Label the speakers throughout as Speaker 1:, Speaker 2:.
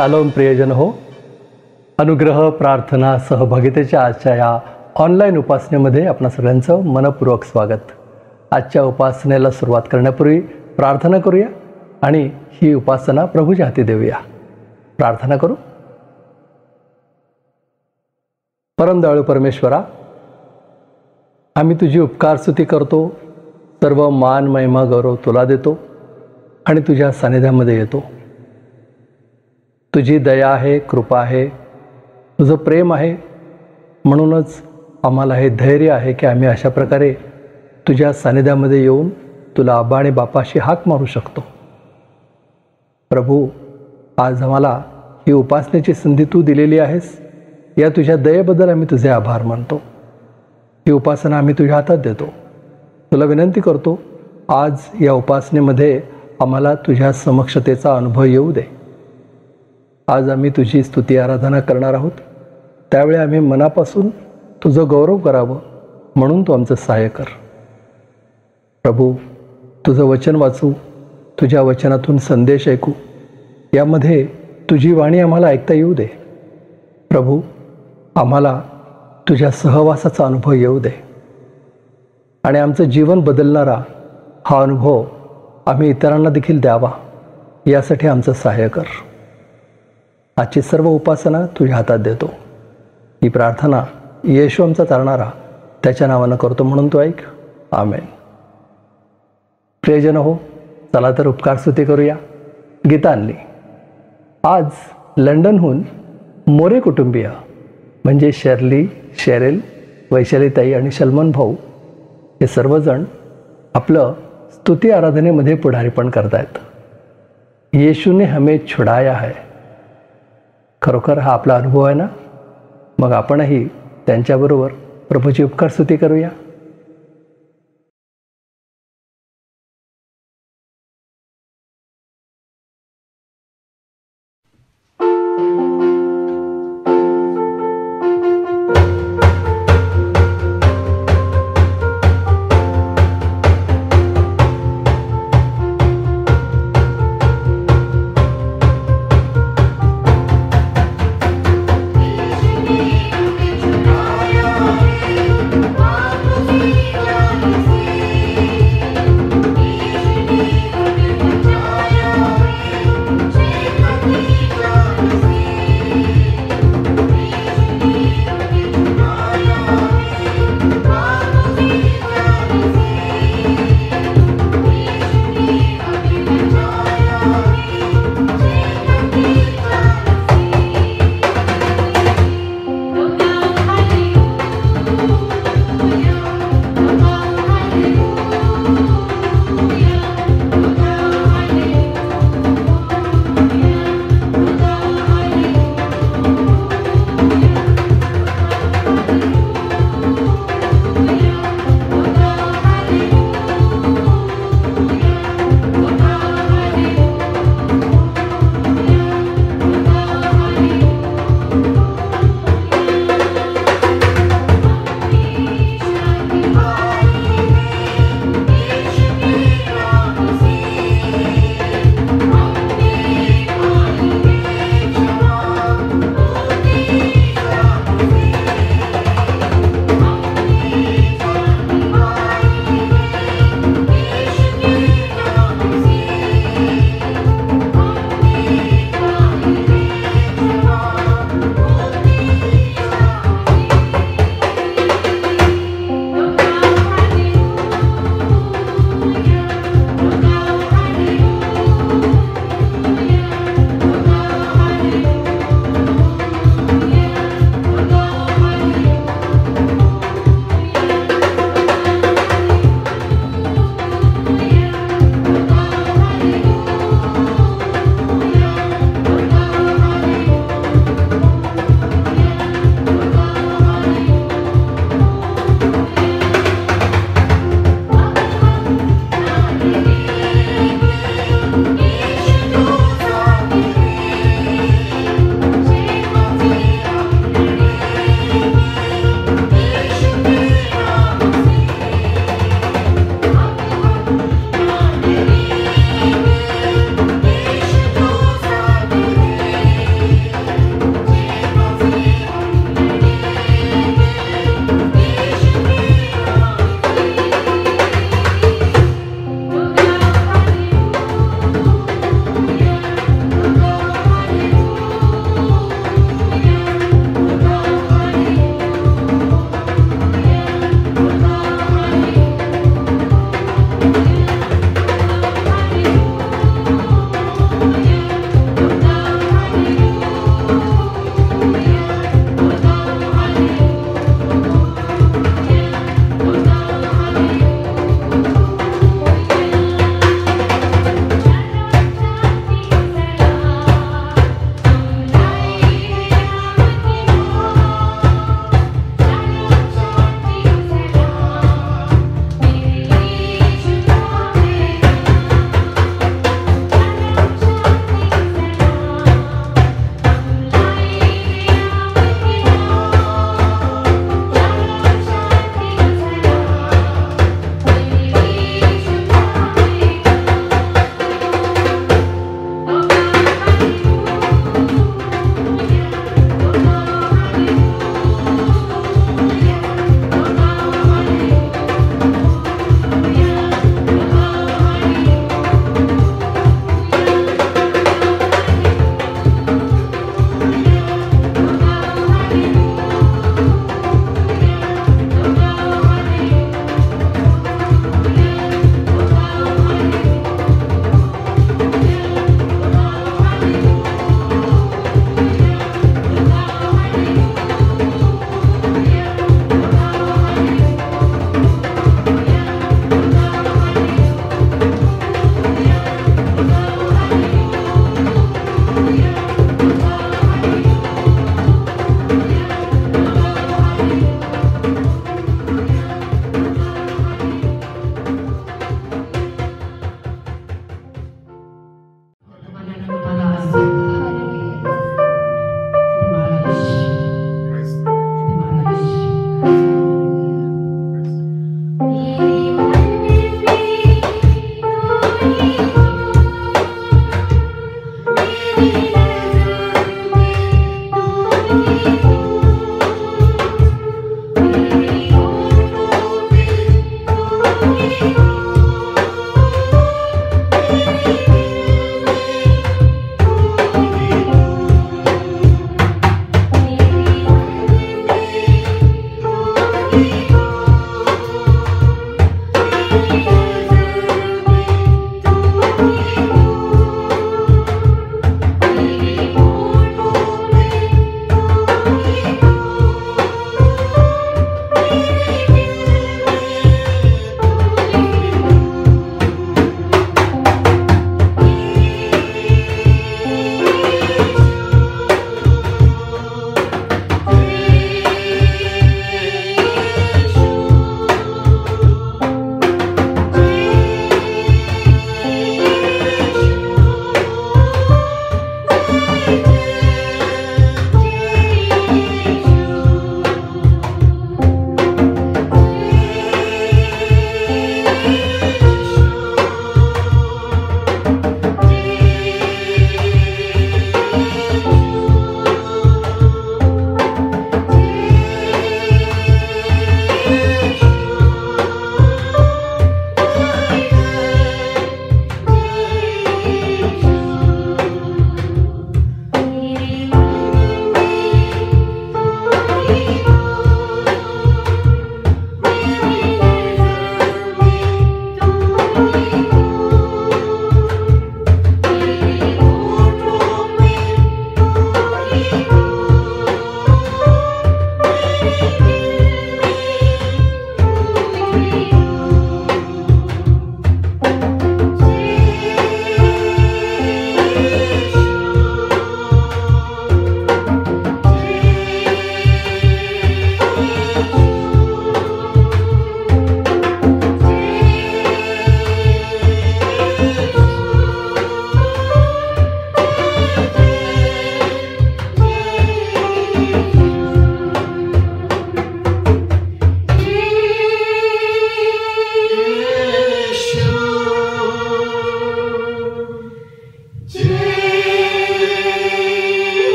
Speaker 1: Shalom प्रियजन हो, अनुग्रह प्रार्थना सहभागितेच्या आजच्या या ऑनलाईन उपासनेमध्ये आपणा सगळ्यांचं मनपूर्वक स्वागत. आजच्या उपासनेला सुरुवात करण्यापूर्वी प्रार्थना करूया आणि ही उपासना प्रभूच्या हाती देऊया. प्रार्थना करू. परमदयाळू परमेश्वरा, आम्ही तुझी उपकार स्तुती करतो. सर्व मान महिमा गौरव तुला देतो आणि तुझ्या सानिध्यामध्ये येतो. तुझी दया आहे, कृपा आहे, तुझं प्रेम आहे. म्हणूनच आम्हाला हे धैर्य आहे की आम्ही अशा प्रकारे तुझ्या सानिध्यामध्ये येऊन तुला आबा आणि बापाशी हाक मारू शकतो. प्रभू, आज आम्हाला ही उपासनेची संधी तू दिलेली आहेस. या तुझ्या दयेबद्दल आम्ही तुझे आभार मानतो. ही उपासना आम्ही तुझ्या हातात देतो. तुला विनंती करतो, आज या उपासनेमध्ये आम्हाला तुझ्या समक्षतेचा अनुभव येऊ दे. आज आम्ही तुझी स्तुती आराधना करणार आहोत. त्यावेळी आम्ही मनापासून तुझं गौरव करावं म्हणून तू आमचं सहाय्य कर. प्रभू, तुझं वचन वाचू, तुझ्या वचनातून संदेश ऐकू, यामध्ये तुझी वाणी आम्हाला ऐकता येऊ दे. प्रभू, आम्हाला तुझ्या सहवासाचा अनुभव येऊ दे आणि आमचं जीवन बदलणारा हा अनुभव आम्ही इतरांना देखील द्यावा, यासाठी आमचं सहाय्य कर. आजची सर्व उपासना तुझ्या हातात देतो. ही प्रार्थना येशू आमचा तारणारा त्याच्या नावानं करतो म्हणून तू ऐक. आमेन. प्रियजन हो, चला तर उपकार स्तुती करूया. गीतांजली. आज लंडनहून मोरे कुटुंबीय म्हणजे शर्ली, शेरेल, वैशालीताई आणि सलमान भाऊ हे सर्वजण आपलं स्तुती आराधनेमध्ये पुढारीपण करतायत. येशूने हमें छुडाया है. खरोखर हा आपला अनुभव आहे ना? मग आपणही त्यांच्याबरोबर प्रभूची उपकार स्तुती करूया.
Speaker 2: Thank you.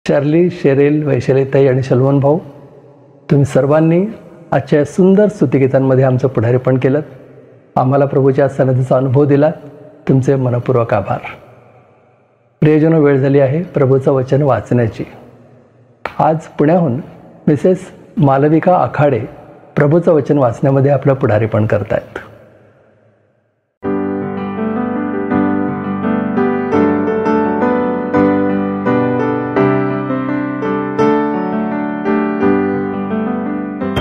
Speaker 1: चार्ली, शेरेल, वैशालीताई आणि शलवण भाऊ, तुम्ही सर्वांनी आजच्या सुंदर स्तुतिगीतांमध्ये आमचं पुढारीपण केलं. आम्हाला प्रभूच्या सानिध्याचा अनुभव दिला. तुमचे मनपूर्वक आभार. प्रियजनो, वेळ झाली आहे प्रभूचं वचन वाचण्याची. आज पुण्याहून मिसेस मालविका आखाडे प्रभूचं वचन वाचण्यामध्ये आपलं पुढारीपण करतायत.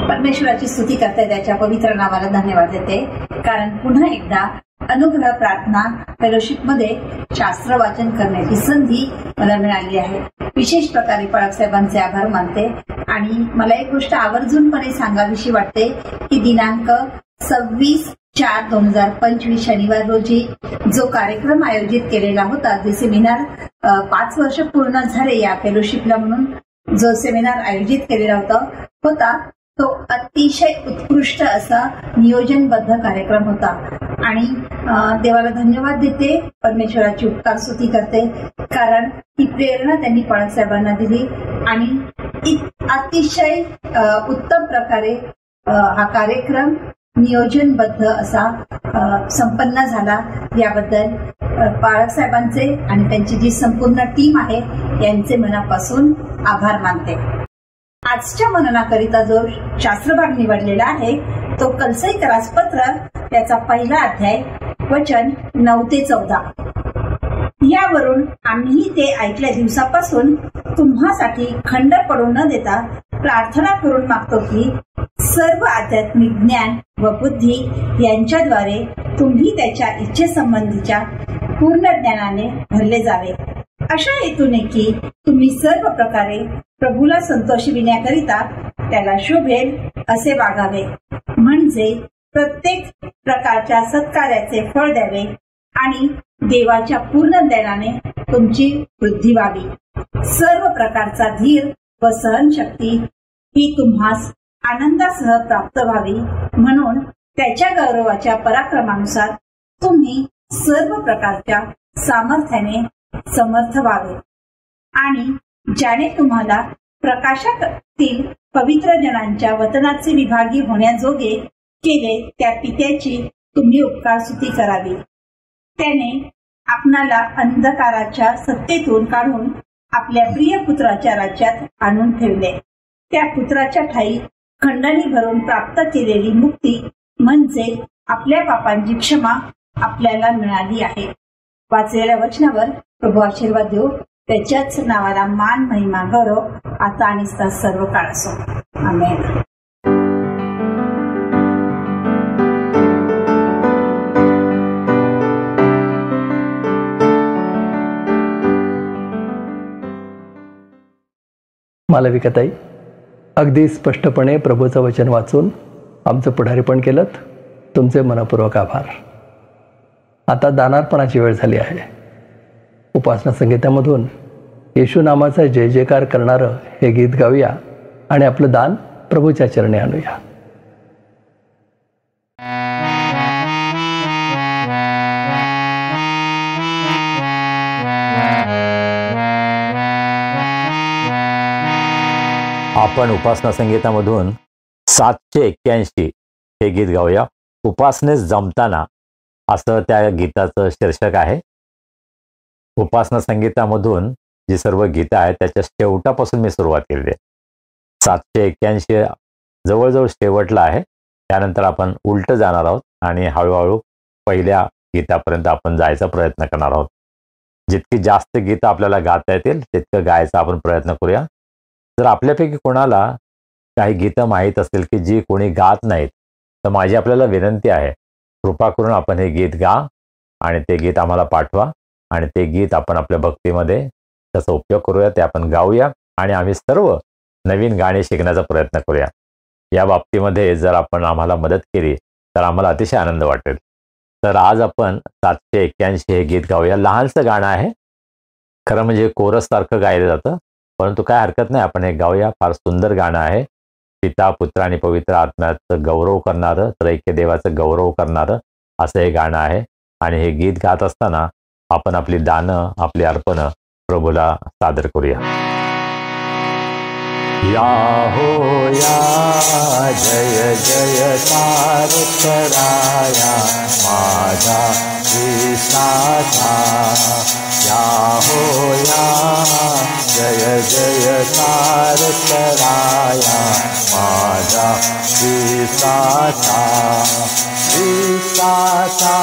Speaker 2: परमेश्वराची स्तुती करते, त्याच्या पवित्र नावाला धन्यवाद देते, कारण पुन्हा एकदा अनुग्रह प्रार्थना फेलोशिप मध्ये शास्त्र वाचन करण्याची संधी मला मिळाली आहे. विशेष प्रकारे पळक साहेबांचे आभार मानते. आणि मला एक गोष्ट आवर्जूनपणे सांगावीशी वाटते की दिनांक 26/4/2025 शनिवार रोजी जो कार्यक्रम आयोजित केलेला होता, जे सेमिनार 5 वर्ष पूर्ण झाले या फेलोशिपला म्हणून जो सेमिनार आयोजित केलेला होता तो अतिशय उत्कृष्ट असा नियोजनबद्ध कार्यक्रम होता. आणि देवाला धन्यवाद देते, परमेश्वराची उपकार स्तुती करते, कारण ही प्रेरणा त्यांनी पळक साहेबांना दिली आणि अतिशय उत्तम प्रकारे हा कार्यक्रम नियोजनबद्ध असा संपन्न झाला. याबद्दल पळक साहेबांचे आणि त्यांची जी संपूर्ण टीम आहे यांचे मनापासून आभार मानते. आजच्या मननाकरिता जो शास्त्रभाग निवडलेला आहे तो कलसीकरास पत्र त्याचा 1 अध्याय वचन 9 ते 14. यावरून आम्ही ते ऐकल्या दिवसापासून तुम्हासाठी खंड पडू न देता प्रार्थना करून मागतो की सर्व आध्यात्मिक ज्ञान व बुद्धी यांच्याद्वारे तुम्ही त्याच्या इच्छेसंबंधीच्या पूर्ण ज्ञानाने भरले जावे, अशा हेतूने की तुम्ही सर्व प्रकारे प्रभूला संतोषविण्याकरिता त्याला शोभेल असे वागावे, म्हणजे प्रत्येक प्रकारच्या सत्कार्याचे फळ द्यावे आणि देवाच्या पूर्ण ज्ञानाने तुमची वृद्धी व्हावी. सर्व प्रकारचा धीर व सहनशक्ती ही तुम्हास आनंदासह प्राप्त व्हावी, म्हणून त्याच्या गौरवाच्या पराक्रमानुसार तुम्ही सर्व प्रकारच्या सामर्थ्याने समर्थ व्हावे. आणि ज्याने तुम्हाला प्रकाशातील पवित्र जनांच्या वतनाचे विभागी होण्याजोगे केले त्या पित्याची तुम्ही उपकार स्तुती करावी. त्याने आपणाला अंधकाराच्या सत्तेतून काढून आपल्या प्रिय पुत्राच्या राज्यात आणून ठेवले. त्या पुत्राच्या ठाई खंडणी भरून प्राप्त केलेली मुक्ती म्हणजे आपल्या पापांची क्षमा आपल्याला मिळाली आहे. वाचलेल्या वचनावर प्रभू आशीर्वाद देऊ. त्याच्याच नावाला मान, महिमा, गौरव आता आणि सर्व काळ असो. आमेन.
Speaker 1: मालविकाताई, अगदी स्पष्टपणे प्रभूचं वचन वाचून आमचं पुढारीपण केलं. तुमचे मनपूर्वक आभार. आता दानार्पणाची वेळ झाली आहे. उपासना संगीतामधून येशू नामाचा जय जयकार करणारं हे गीत गाऊया आणि आपलं दान प्रभूच्या चरणी आणूया.
Speaker 3: आपण उपासना संगीतामधून 781 हे गीत गाऊया. उपासनेस जमताना असं त्या गीताचं शीर्षक आहे. उपासना संगीतामधून जी सर्व गीतं आहेत त्याच्या शेवटापासून मी सुरुवात केलेली आहे. 781 जवळजवळ शेवटला आहे. त्यानंतर आपण उलट जाणार आहोत आणि हळूहळू पहिल्या गीतापर्यंत आपण जायचा प्रयत्न करणार आहोत. जितकी जास्त गीतं आपल्याला गाता येतील तितकं गायचा आपण प्रयत्न करूया. जर आपल्यापैकी कोणाला काही गीतं माहीत असतील की जी कोणी गात नाहीत तर माझी आपल्याला विनंती आहे, कृपा करून आपण हे गीत गा आणि ते गीत आम्हाला पाठवा आणि ते गीत आपण आपल्या भक्तीमध्ये त्याचा उपयोग करूया, ते आपण गाऊया आणि आम्ही सर्व नवीन गाणी शिकण्याचा प्रयत्न करूया. या बाबतीमध्ये जर आपण आम्हाला मदत केली तर आम्हाला अतिशय आनंद वाटेल. तर आज आपण 781 हे गीत गाऊया. लहानसं गाणं आहे, खरं म्हणजे कोरस सारखं गायलं जातं, परंतु काय हरकत नाही, आपण हे गाऊया. फार सुंदर गाणं आहे. पिता, पुत्र आणि पवित्र आत्म्याचं गौरव करणारं, त्रैक्य देवाचं गौरव करणारं असं हे गाणं आहे. आणि हे गीत गात असताना आपण आपली दानं, आपली अर्पणं प्रभूला सादर करूया. या हो या जय जयकार कराया माझा विश्वासा या हो या जय जयकार कराया माझा विश्वासा विश्वासा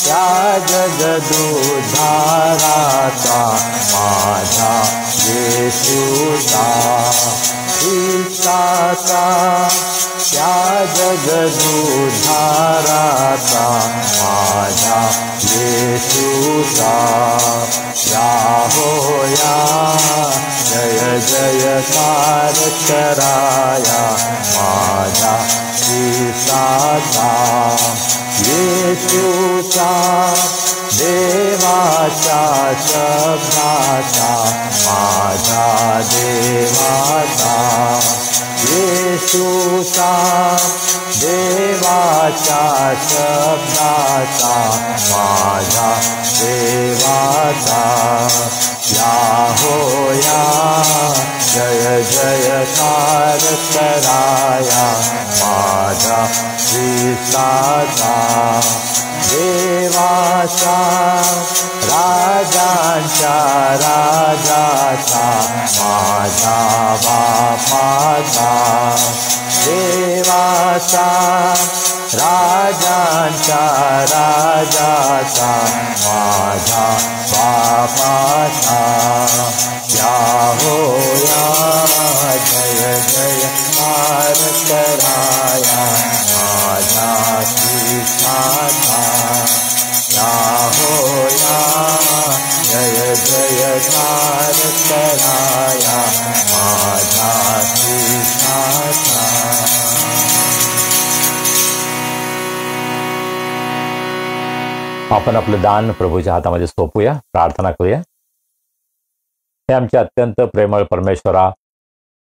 Speaker 3: त्या जगदुद्धाराचा माझा येशूचा विश्वासा त्या जगदुद्धाराचा माझा येशूचा या हो या जय जयकार कराया माझा विश्वासा येशूचा देवाच्या शब्दाचा माझा देवाचा येशूचा देवाच्या शब्दाचा माझा देवाचा या हो या जय जयकार कराया माझा विश्वासा देवाचा राजांच्या राजाचा माझा बापाचा देवाचा राजांच्या राजाचा माझा बापाचा या हो या जय जयकार कराया माझा विश्वासा या हो या जय जयकार कराया माझा विश्वासा. आपण आपलं दान प्रभूच्या हातामध्ये सोपूया, प्रार्थना करूया. हे आमचे अत्यंत प्रेमळ परमेश्वरा,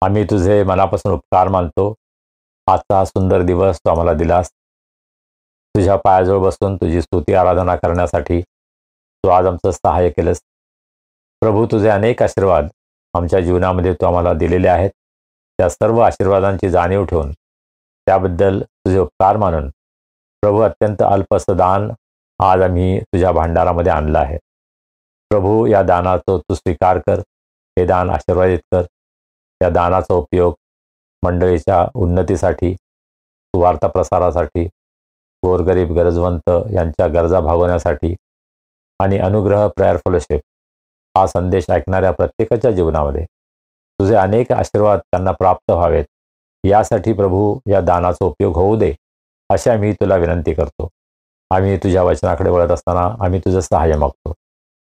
Speaker 3: आम्ही तुझे मनापासून उपकार मानतो. आजचा हा सुंदर दिवस तू आम्हाला दिलास. तुझ्या पायाजवळ बसून तुझी स्तुती आराधना करण्यासाठी तू आज आमचं सहाय्य केलंस. प्रभू, तुझे अनेक आशीर्वाद आमच्या जीवनामध्ये तू आम्हाला दिलेले आहेत. त्या सर्व आशीर्वादांची जाणीव ठेवून त्याबद्दल तुझे उपकार मानून प्रभू, अत्यंत अल्पसं दान आज आम्ही तुझ्या भांडारामध्ये आणलं आहे. प्रभू, या दानाचा तू स्वीकार कर. हे दान आशीर्वादित कर. या दानाचा उपयोग मंडळीच्या उन्नतीसाठी, सुवार्ता प्रसारासाठी, गोरगरीब गरजवंत यांच्या गरजा भागवण्यासाठी आणि अनुग्रह प्रेयर फेलोशिप हा संदेश ऐकणाऱ्या प्रत्येकाच्या जीवनामध्ये तुझे अनेक आशीर्वाद त्यांना प्राप्त व्हावेत, यासाठी प्रभू या दानाचा उपयोग होऊ दे, अशी आम्ही तुला विनंती करतो. आम्ही तुझ्या वचनाकडे वळत असताना आम्ही तुझं सहाय्य मागतो.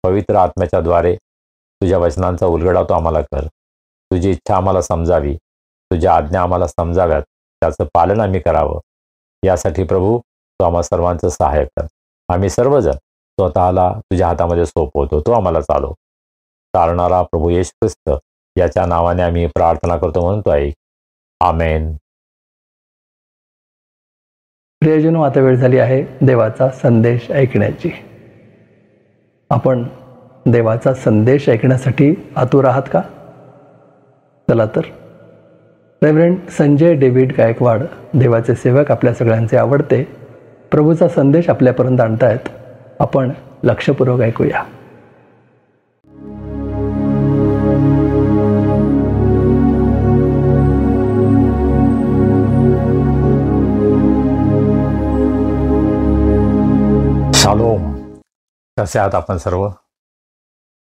Speaker 3: पवित्र आत्म्याच्या द्वारे तुझ्या वचनांचा उलगडा तो आम्हाला कर. तुझी इच्छा आम्हाला समजावी, तुझ्या आज्ञा आम्हाला समजाव्यात, त्याचं पालन आम्ही करावं, यासाठी प्रभू तू आम्हा सर्वांचं सहाय्य कर. आम्ही सर्वजण स्वतःला तुझ्या हातामध्ये सोपवतो. तो आम्हाला चालव. चालणारा प्रभू येशू ख्रिस्त याच्या नावाने आम्ही प्रार्थना करतो म्हणून तो ऐक. आमेन.
Speaker 1: प्रियजनो, आता वेळ झाली आहे देवाचा संदेश ऐकण्याची. आपण देवाचा संदेश ऐकण्यासाठी आतुर आहात का? चला तर. रेव्हरंड संजय डेव्हिड गायकवाड, देवाचे सेवक, आपल्या सगळ्यांचे आवडते प्रभूचा संदेश आपल्यापर्यंत आणतायत. आपण लक्षपूर्वक ऐकूया.
Speaker 3: शालोम. कसे आहात आपण सर्व?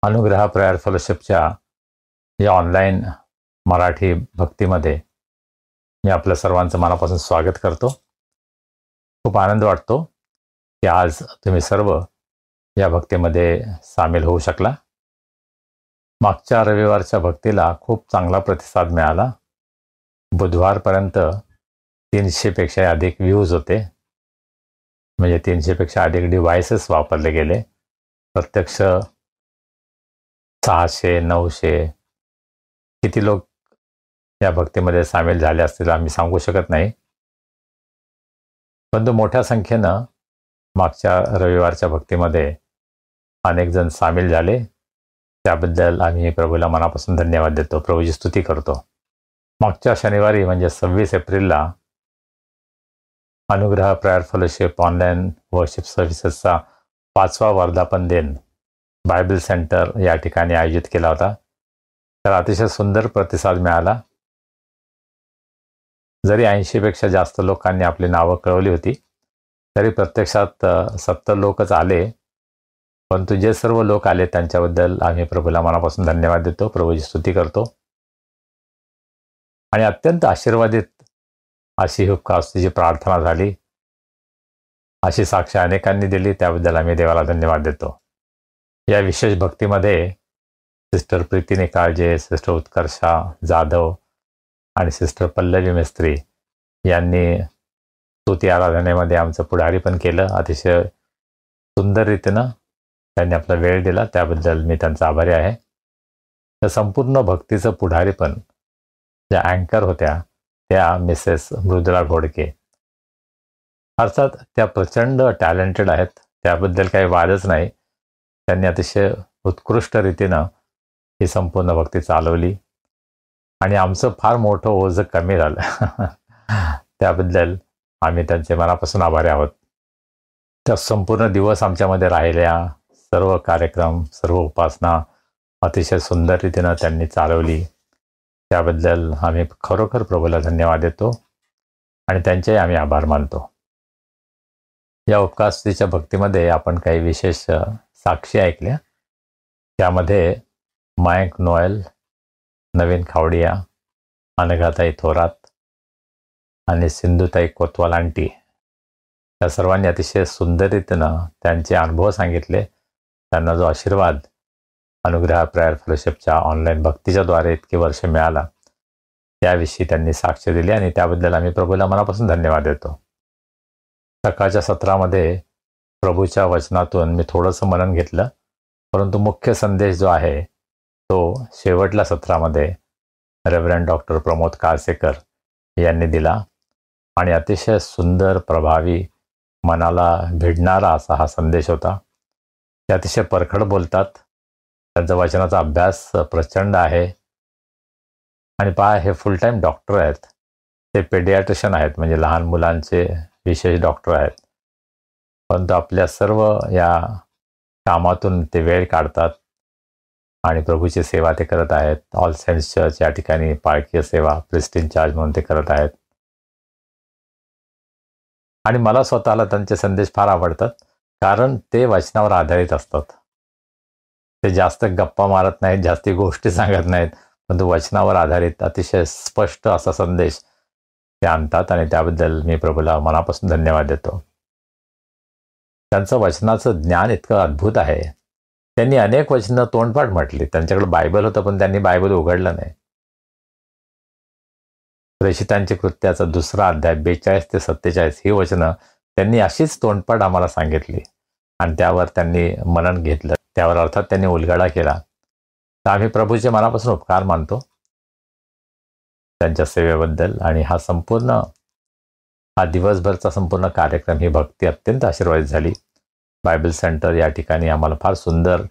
Speaker 3: अनुग्रह प्रेयर फेलोशिपच्या या ऑनलाईन मराठी भक्तीमध्ये मी आपल्या सर्वांचं मनापासून स्वागत करतो. खूप आनंद वाटतो की आज तुम्ही सर्व या भक्तीमध्ये सामील होऊ शकला. मागच्या रविवारच्या भक्तीला खूप चांगला प्रतिसाद मिळाला. बुधवारपर्यंत 300पेक्षा अधिक व्ह्यूज होते, म्हणजे 300पेक्षा अधिक डिव्हायसेस वापरले गेले. प्रत्यक्ष 600-900 किती लोक या भक्तीमध्ये सामील झाले असतील आम्ही सांगू शकत नाही, परंतु मोठ्या संख्येनं मागच्या रविवारच्या भक्तीमध्ये अनेक जण सामील झाले. त्याबद्दल आम्ही प्रभूला मनापासून धन्यवाद देतो, प्रभूची स्तुती करतो. मागच्या शनिवारी म्हणजे 26 एप्रिलला अनुग्रह प्रेयर फेलोशिप ऑनलाईन वर्शिप सर्व्हिसेसचा 5वा वर्धापन दिन बायबल सेंटर या ठिकाणी आयोजित केला होता. तर अतिशय सुंदर प्रतिसाद मिळाला. जरी 80पेक्षा जास्त लोकांनी आपली नावं कळवली होती तरी प्रत्यक्षात 70 लोकच आले. परंतु जे सर्व लोक आले त्यांच्याबद्दल आम्ही प्रभूला मनापासून धन्यवाद देतो, प्रभूची स्तुती करतो. आणि अत्यंत आशीर्वादित अशी उपकास्तीची प्रार्थना झाली, अशी साक्ष अनेकांनी दिली, त्याबद्दल आम्ही देवाला धन्यवाद देतो. या विशेष भक्तीमध्ये सिस्टर प्रीती काळजे, सिस्टर उत्कर्षा जाधव आणि सिस्टर पल्लवी मिस्त्री यांनी स्तुती आराधनेमध्ये आमचं पुढारी पण केलं. अतिशय सुंदर रीतीनं त्यांनी आपला वेळ दिला, त्याबद्दल मी त्यांचा आभारी आहे. तर संपूर्ण भक्तीचं पुढारी पण ज्या अँकर होत्या त्या मिसेस मृदुला घोडके. अर्थात त्या प्रचंड टॅलेंटेड आहेत, त्याबद्दल काही वादच नाही. त्यांनी अतिशय उत्कृष्ट रीतीनं ही संपूर्ण भक्ती चालवली आणि आमचं फार मोठं ओझं कमी झालं. त्याबद्दल आम्ही त्यांचे मनापासून आभारी आहोत. त्या संपूर्ण दिवस आमच्यामध्ये राहिल्या सर्व कार्यक्रम, सर्व उपासना अतिशय सुंदर रीतीनं त्यांनी चालवली. त्याबद्दल आम्ही खरोखर प्रभूला धन्यवाद देतो आणि त्यांचेही आम्ही आभार मानतो. या उपकास्तीच्या भक्तीमध्ये आपण काही विशेष साक्षी ऐकल्या. त्यामध्ये मयंक नोएल, नवीन खावडिया, अनघाताई थोरात आणि सिंधुताई कोतवाल आंटी या सर्वांनी अतिशय सुंदर रीतीनं त्यांचे अनुभव सांगितले. त्यांना जो आशीर्वाद अनुग्रह प्रेयर फेलोशिपच्या ऑनलाईन भक्तीच्या द्वारे इतके वर्ष मिळाला त्याविषयी त्यांनी साक्ष दिली आणि त्याबद्दल आम्ही प्रभूला मनापासून धन्यवाद देतो. सकाळच्या सत्रामध्ये प्रभूच्या वचनातून मी थोडंसं मनन घेतलं, परंतु मुख्य संदेश जो आहे तो शेवटल्या सत्रामध्ये रेव्हरंड डॉक्टर प्रमोद काळसेकर यांनी दिला आणि अतिशय सुंदर, प्रभावी, मनाला भिडणारा असा हा संदेश होता. ते अतिशय परखड बोलतात, त्यांचा वचनाचा अभ्यास प्रचंड आहे. आणि पहा, हे फुल टाईम डॉक्टर आहेत, ते पेडियाट्रिशियन आहेत, म्हणजे लहान मुलांचे विशेष डॉक्टर आहेत. परंतु आपल्या सर्व या कामातून ते वेळ काढतात आणि प्रभूची सेवा ते करत आहेत. ऑल सेंट्स चर्च या ठिकाणी पाळकीय सेवा प्रिस्ट इन चार्ज म्हणून ते करत आहेत. आणि मला स्वतःला त्यांचे संदेश फार आवडतात, कारण ते वचनावर आधारित असतात. ते जास्त गप्पा मारत नाहीत, जास्ती गोष्टी सांगत नाहीत, परंतु वचनावर आधारित अतिशय स्पष्ट असा संदेश ते आणतात आणि त्याबद्दल मी प्रभूला मनापासून धन्यवाद देतो. त्यांचं वचनाचं ज्ञान इतकं अद्भुत आहे. त्यांनी अनेक वचनं तोंडपाठ म्हटली. त्यांच्याकडे बायबल होतं, पण त्यांनी बायबल उघडलं नाही. प्रेषितांची कृत्याचा 2रा अध्याय 42 ते 47 ही वचनं त्यांनी अशीच तोंडपाठ आम्हाला सांगितली आणि त्यावर त्यांनी मनन घेतलं, त्यावर अर्थात त्यांनी उलगडा केला. तर आम्ही प्रभूचे मनापासून उपकार मानतो त्यांच्या सेवेबद्दल. आणि हा दिवसभरचा संपूर्ण कार्यक्रम, ही भक्ती अत्यंत आशीर्वादित झाली. बायबल सेंटर या ठिकाणी आम्हाला फार सुंदर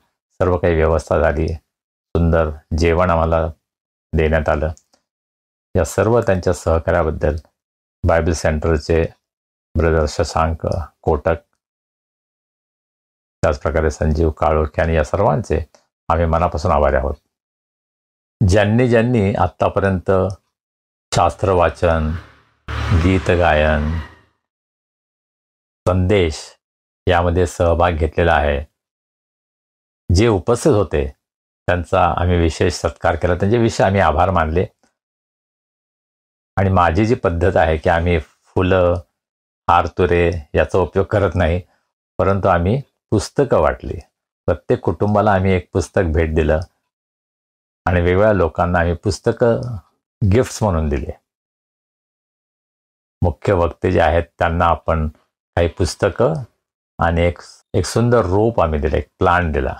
Speaker 3: सर्व काही व्यवस्था झाली, सुंदर जेवण आम्हाला देण्यात आलं. या सर्व त्यांच्या सहकार्याबद्दल बायबल सेंटरचे ब्रदर शशांक कोटक, त्याचप्रकारे संजीव काळोखे आणि या सर्वांचे आम्ही मनापासून आभारी आहोत. ज्यांनी ज्यांनी आत्तापर्यंत शास्त्र वाचन, गीत गायन, संदेश यामध्ये सहभाग घेतलेला आहे, जे उपस्थित होते त्यांचा आम्ही विशेष सत्कार केला, त्यांचे विषय आम्ही आभार मानले. आणि माझी जी पद्धत आहे की आम्ही फुलं, हारतुरे याचा उपयोग करत नाही, परंतु आम्ही पुस्तकं वाटली. प्रत्येक कुटुंबाला आम्ही एक पुस्तक भेट दिलं आणि वेगवेगळ्या लोकांना आम्ही पुस्तकं गिफ्ट्स म्हणून दिले. मुख्य वक्ते जे आहेत त्यांना आपण काही पुस्तकं आणि एक सुंदर रोप आम्ही दिलं, एक प्लांट दिला.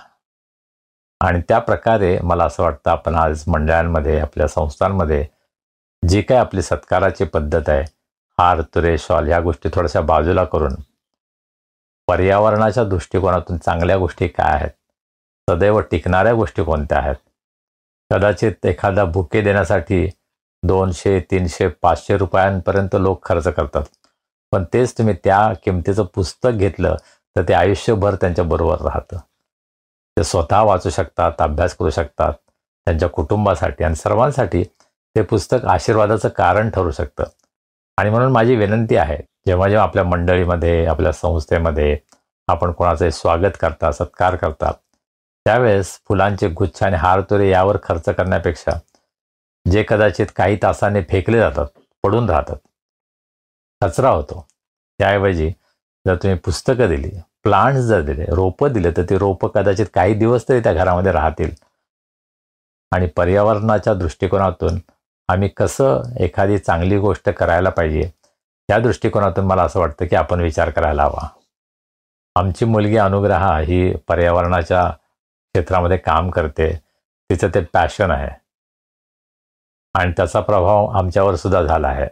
Speaker 3: आणि त्या प्रकारे मला असं वाटतं आपण आज मंडळांमध्ये, आपल्या संस्थांमध्ये जी काय आपली सत्काराची पद्धत आहे, हार, तुरे, शॉल ह्या गोष्टी थोड्याशा बाजूला करून पर्यावरणाच्या दृष्टिकोनातून चांगल्या गोष्टी काय आहेत, सदैव टिकणाऱ्या गोष्टी कोणत्या आहेत. कदाचित एखादा बुके देण्यासाठी 200, 300, 500 रुपयांपर्यंत लोक खर्च करतात. पण तेच तुम्ही त्या किमतीचं पुस्तक घेतलं तर ते आयुष्यभर त्यांच्याबरोबर राहतं. ते स्वतः वाचू शकतात, अभ्यास करू शकतात. त्यांच्या कुटुंबासाठी आणि सर्वांसाठी ते पुस्तक आशीर्वादाचं कारण ठरू शकतं. आणि म्हणून माझी विनंती आहे, जेव्हा जेव्हा आपल्या मंडळीमध्ये, आपल्या संस्थेमध्ये आपण कोणाचे स्वागत करता, सत्कार करता, त्यावेळेस फुलांचे गुच्छ आणि हारतोरे यावर खर्च करण्यापेक्षा जे कदाचित काही तासाने फेकले जातात, पडून राहतात, कचरा होतो, त्याऐवजी जर तुम्ही पुस्तकं दिली, प्लांट्स जर दिले, रोपं दिले, तर ती रोपं कदाचित काही दिवस तरी त्या घरामध्ये राहतील. आणि पर्यावरणाच्या दृष्टिकोनातून आम्ही कसं एखादी चांगली गोष्ट करायला पाहिजे, त्या दृष्टिकोनातून मला असं वाटतं की आपण विचार करायला हवा. आमची मुलगी अनुग्रहा ही पर्यावरणाच्या क्षेत्रामध्ये काम करते. तिचं ते पॅशन आहे आणि त्याचा प्रभाव आमच्यावर सुद्धा झाला आहे.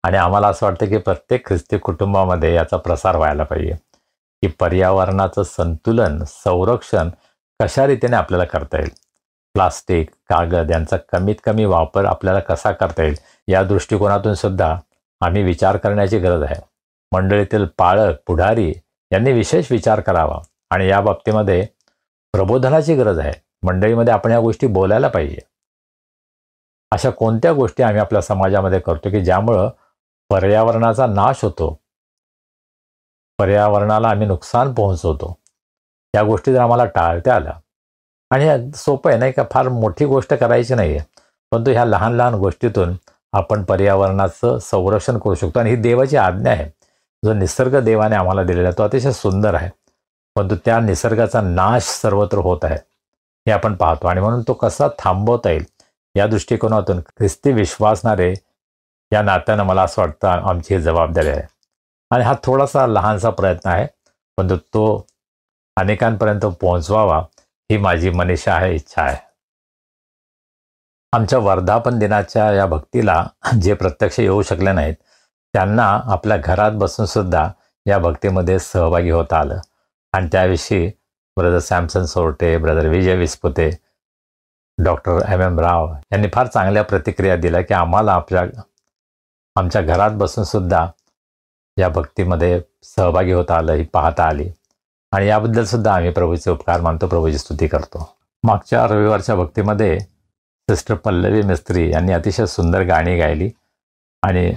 Speaker 3: आणि आम्हाला असं वाटतं की प्रत्येक ख्रिस्ती कुटुंबामध्ये याचा प्रसार व्हायला पाहिजे की पर्यावरणाचं संतुलन, संरक्षण कशा रीतीने आपल्याला करता येईल. प्लास्टिक, कागद यांचा कमीत कमी वापर आपल्याला कसा करता येईल या दृष्टिकोनातून सुद्धा आम्ही विचार करण्याची गरज आहे. मंडळीतील पालक, पुढारी यांनी विशेष विचार करावा आणि या बाबतीमध्ये प्रबोधनाची गरज आहे. मंडळीमध्ये आपण या गोष्टी बोलायला पाहिजे. अशा कोणत्या गोष्टी आम्ही आपल्या समाजामध्ये करतो की ज्यामुळं पर्यावरणाचा नाश होतो, पर्यावरणाला आम्ही नुकसान पोहोचवतो, त्या गोष्टी जर आम्हाला टाळता आल्या. आणि सोपं आहे नाही का, फार मोठी गोष्ट करायची नाही आहे, परंतु ह्या लहान लहान गोष्टीतून आपण पर्यावरणाचं संरक्षण करू शकतो. आणि ही देवाची आज्ञा आहे. जो निसर्ग देवाने आम्हाला दिलेला आहे तो अतिशय सुंदर आहे, परंतु त्या निसर्गाचा नाश सर्वत्र होत आहे हे आपण पाहतो. आणि म्हणून तो कसा थांबवता येईल या दृष्टिकोनातून ख्रिस्ती विश्वासणारे या नात्यानं मला असं वाटतं आमची ही जबाबदारी आहे. आणि हा थोडासा लहानसा प्रयत्न आहे, परंतु तो अनेकांपर्यंत पोहोचवावा ही माझी मनीषा आहे, इच्छा आहे. आमच्या वर्धापन दिनाच्या या भक्तीला जे प्रत्यक्ष येऊ शकले नाहीत त्यांना आपल्या घरात बसून सुद्धा या भक्तीमध्ये सहभागी होता आलं. आणि त्याविषयी ब्रदर सॅमसन सोरटे, ब्रदर विजय विस्पुते, डॉक्टर MM राव यांनी फार चांगल्या प्रतिक्रिया दिल्या की आम्हाला आमच्या घरात बसून सुद्धा या भक्तीमध्ये सहभागी होता आलं, ही पाहता आली. आणि याबद्दल सुद्धा आम्ही प्रभूचे उपकार मानतो, प्रभूची स्तुती करतो. मागच्या रविवारच्या भक्तीमध्ये सिस्टर पल्लवी मिस्त्री यांनी अतिशय सुंदर गाणी गायली. आणि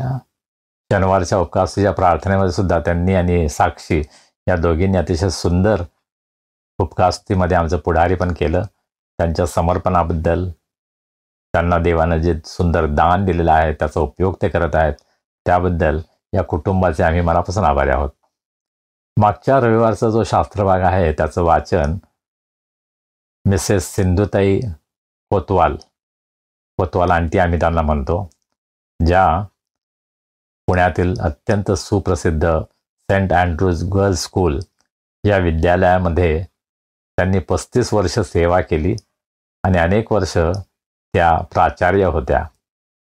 Speaker 3: शनिवारच्या उपकासाच्या प्रार्थनेमध्ये सुद्धा त्यांनी आणि साक्षी या दोघींनी अतिशय सुंदर उपकास्तीमध्ये आमचं पुढारी पण केलं. त्यांच्या समर्पणाबद्दल, त्यांना देवानं जे सुंदर दान दिलेलं आहे त्याचा उपयोग ते करत आहेत, त्याबद्दल या कुटुंबाचे आम्ही मनापासून आभारी आहोत. मागच्या रविवारचा जो शास्त्रभाग आहे त्याचं वाचन मिसेस सिंधुताई कोतवाल आंटी आम्ही त्यांना म्हणतो, ज्या पुण्यातील अत्यंत सुप्रसिद्ध सेंट अँड्रूज गर्ल्स स्कूल या विद्यालयामध्ये त्यांनी 35 वर्ष सेवा केली आणि अनेक वर्ष त्या प्राचार्य होत्या.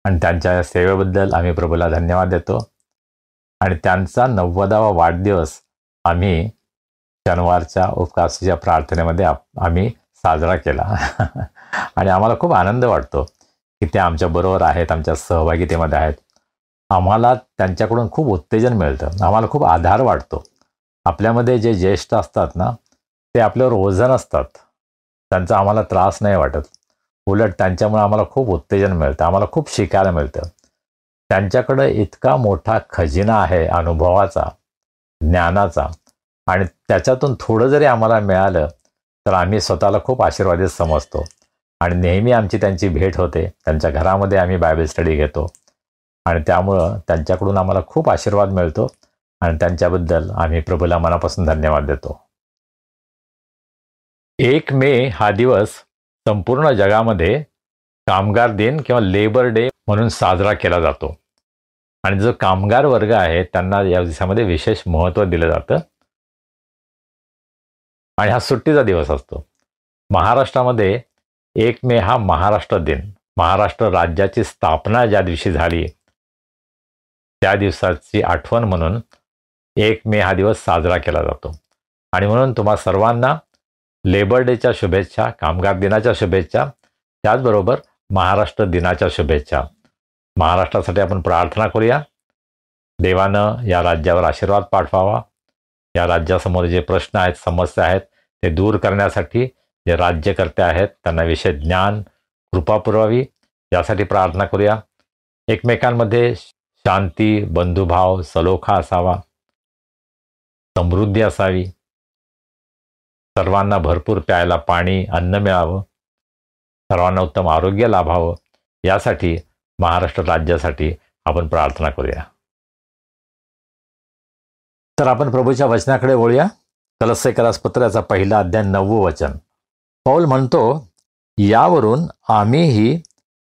Speaker 3: आणि त्यांच्या या सेवेबद्दल आम्ही प्रभूला धन्यवाद देतो. आणि त्यांचा 90वा वाढदिवस आम्ही शनिवारच्या उपकासाच्या प्रार्थनेमध्ये आम्ही साजरा केला. आणि आम्हाला खूप आनंद वाटतो की त्या आमच्याबरोबर आहेत, आमच्या सहभागितेमध्ये आहेत. आम्हाला त्यांच्याकडून खूप उत्तेजन मिळतं, आम्हाला खूप आधार वाटतो. आपल्यामध्ये जे ज्येष्ठ असतात ना, ते आपल्यावर ओझं असतात, त्यांचा आम्हाला त्रास नाही वाटत. उलट त्यांच्यामुळे आम्हाला खूप उत्तेजन मिळतं, आम्हाला खूप शिकायला मिळतं. त्यांच्याकडे इतका मोठा खजिना आहे अनुभवाचा, ज्ञानाचा. आणि त्याच्यातून थोडं जरी आम्हाला मिळालं तर आम्ही स्वतःला खूप आशीर्वादित समजतो. आणि नेहमी आमची त्यांची भेट होते, त्यांच्या घरामध्ये आम्ही बायबल स्टडी घेतो. आणि त्यामुळं त्यांच्याकडून आम्हाला खूप आशीर्वाद मिळतो आणि त्यांच्याबद्दल आम्ही प्रभूला मनापासून धन्यवाद देतो. 1 मे हा दिवस संपूर्ण जगामध्ये कामगार दिन किंवा लेबर डे म्हणून साजरा केला जातो. आणि जो कामगार वर्ग आहे त्यांना या दिवसामध्ये विशेष महत्त्व दिलं जातं. आणि हा सुट्टीचा दिवस असतो. महाराष्ट्रामध्ये 1 मे हा महाराष्ट्र दिन, महाराष्ट्र राज्याची स्थापना ज्या दिवशी झाली त्या दिवसाची आठवण म्हणून 1 मे हा दिवस साजरा केला जातो. आणि म्हणून तुम्हा सर्वांना लेबर डेच्या शुभेच्छा, कामगार दिनाच्या शुभेच्छा. त्याचबरोबर महाराष्ट्र दिनाच्या शुभेच्छा. महाराष्ट्रासाठी आपण प्रार्थना करूया. देवानं या राज्यावर आशीर्वाद पाठवावा. या राज्यासमोर जे प्रश्न आहेत, समस्या आहेत, ते दूर करण्यासाठी जे राज्यकर्ते आहेत त्यांना विशेष ज्ञान, कृपा पुरवावी, यासाठी प्रार्थना करूया. एकमेकांमध्ये शांती, बंधुभाव, सलोखा असावा, समृद्धी असावी, सर्वांना भरपूर प्यायला पाणी, अन्न मिळावं, सर्वांना उत्तम आरोग्य लाभावं, यासाठी महाराष्ट्र राज्यासाठी आपण प्रार्थना करूया. तर आपण प्रभूच्या वचनाकडे वळूया. कलस्सेकरास पत्राचा पहिला अध्याय 9वं वचन. पौल म्हणतो, यावरून आम्हीही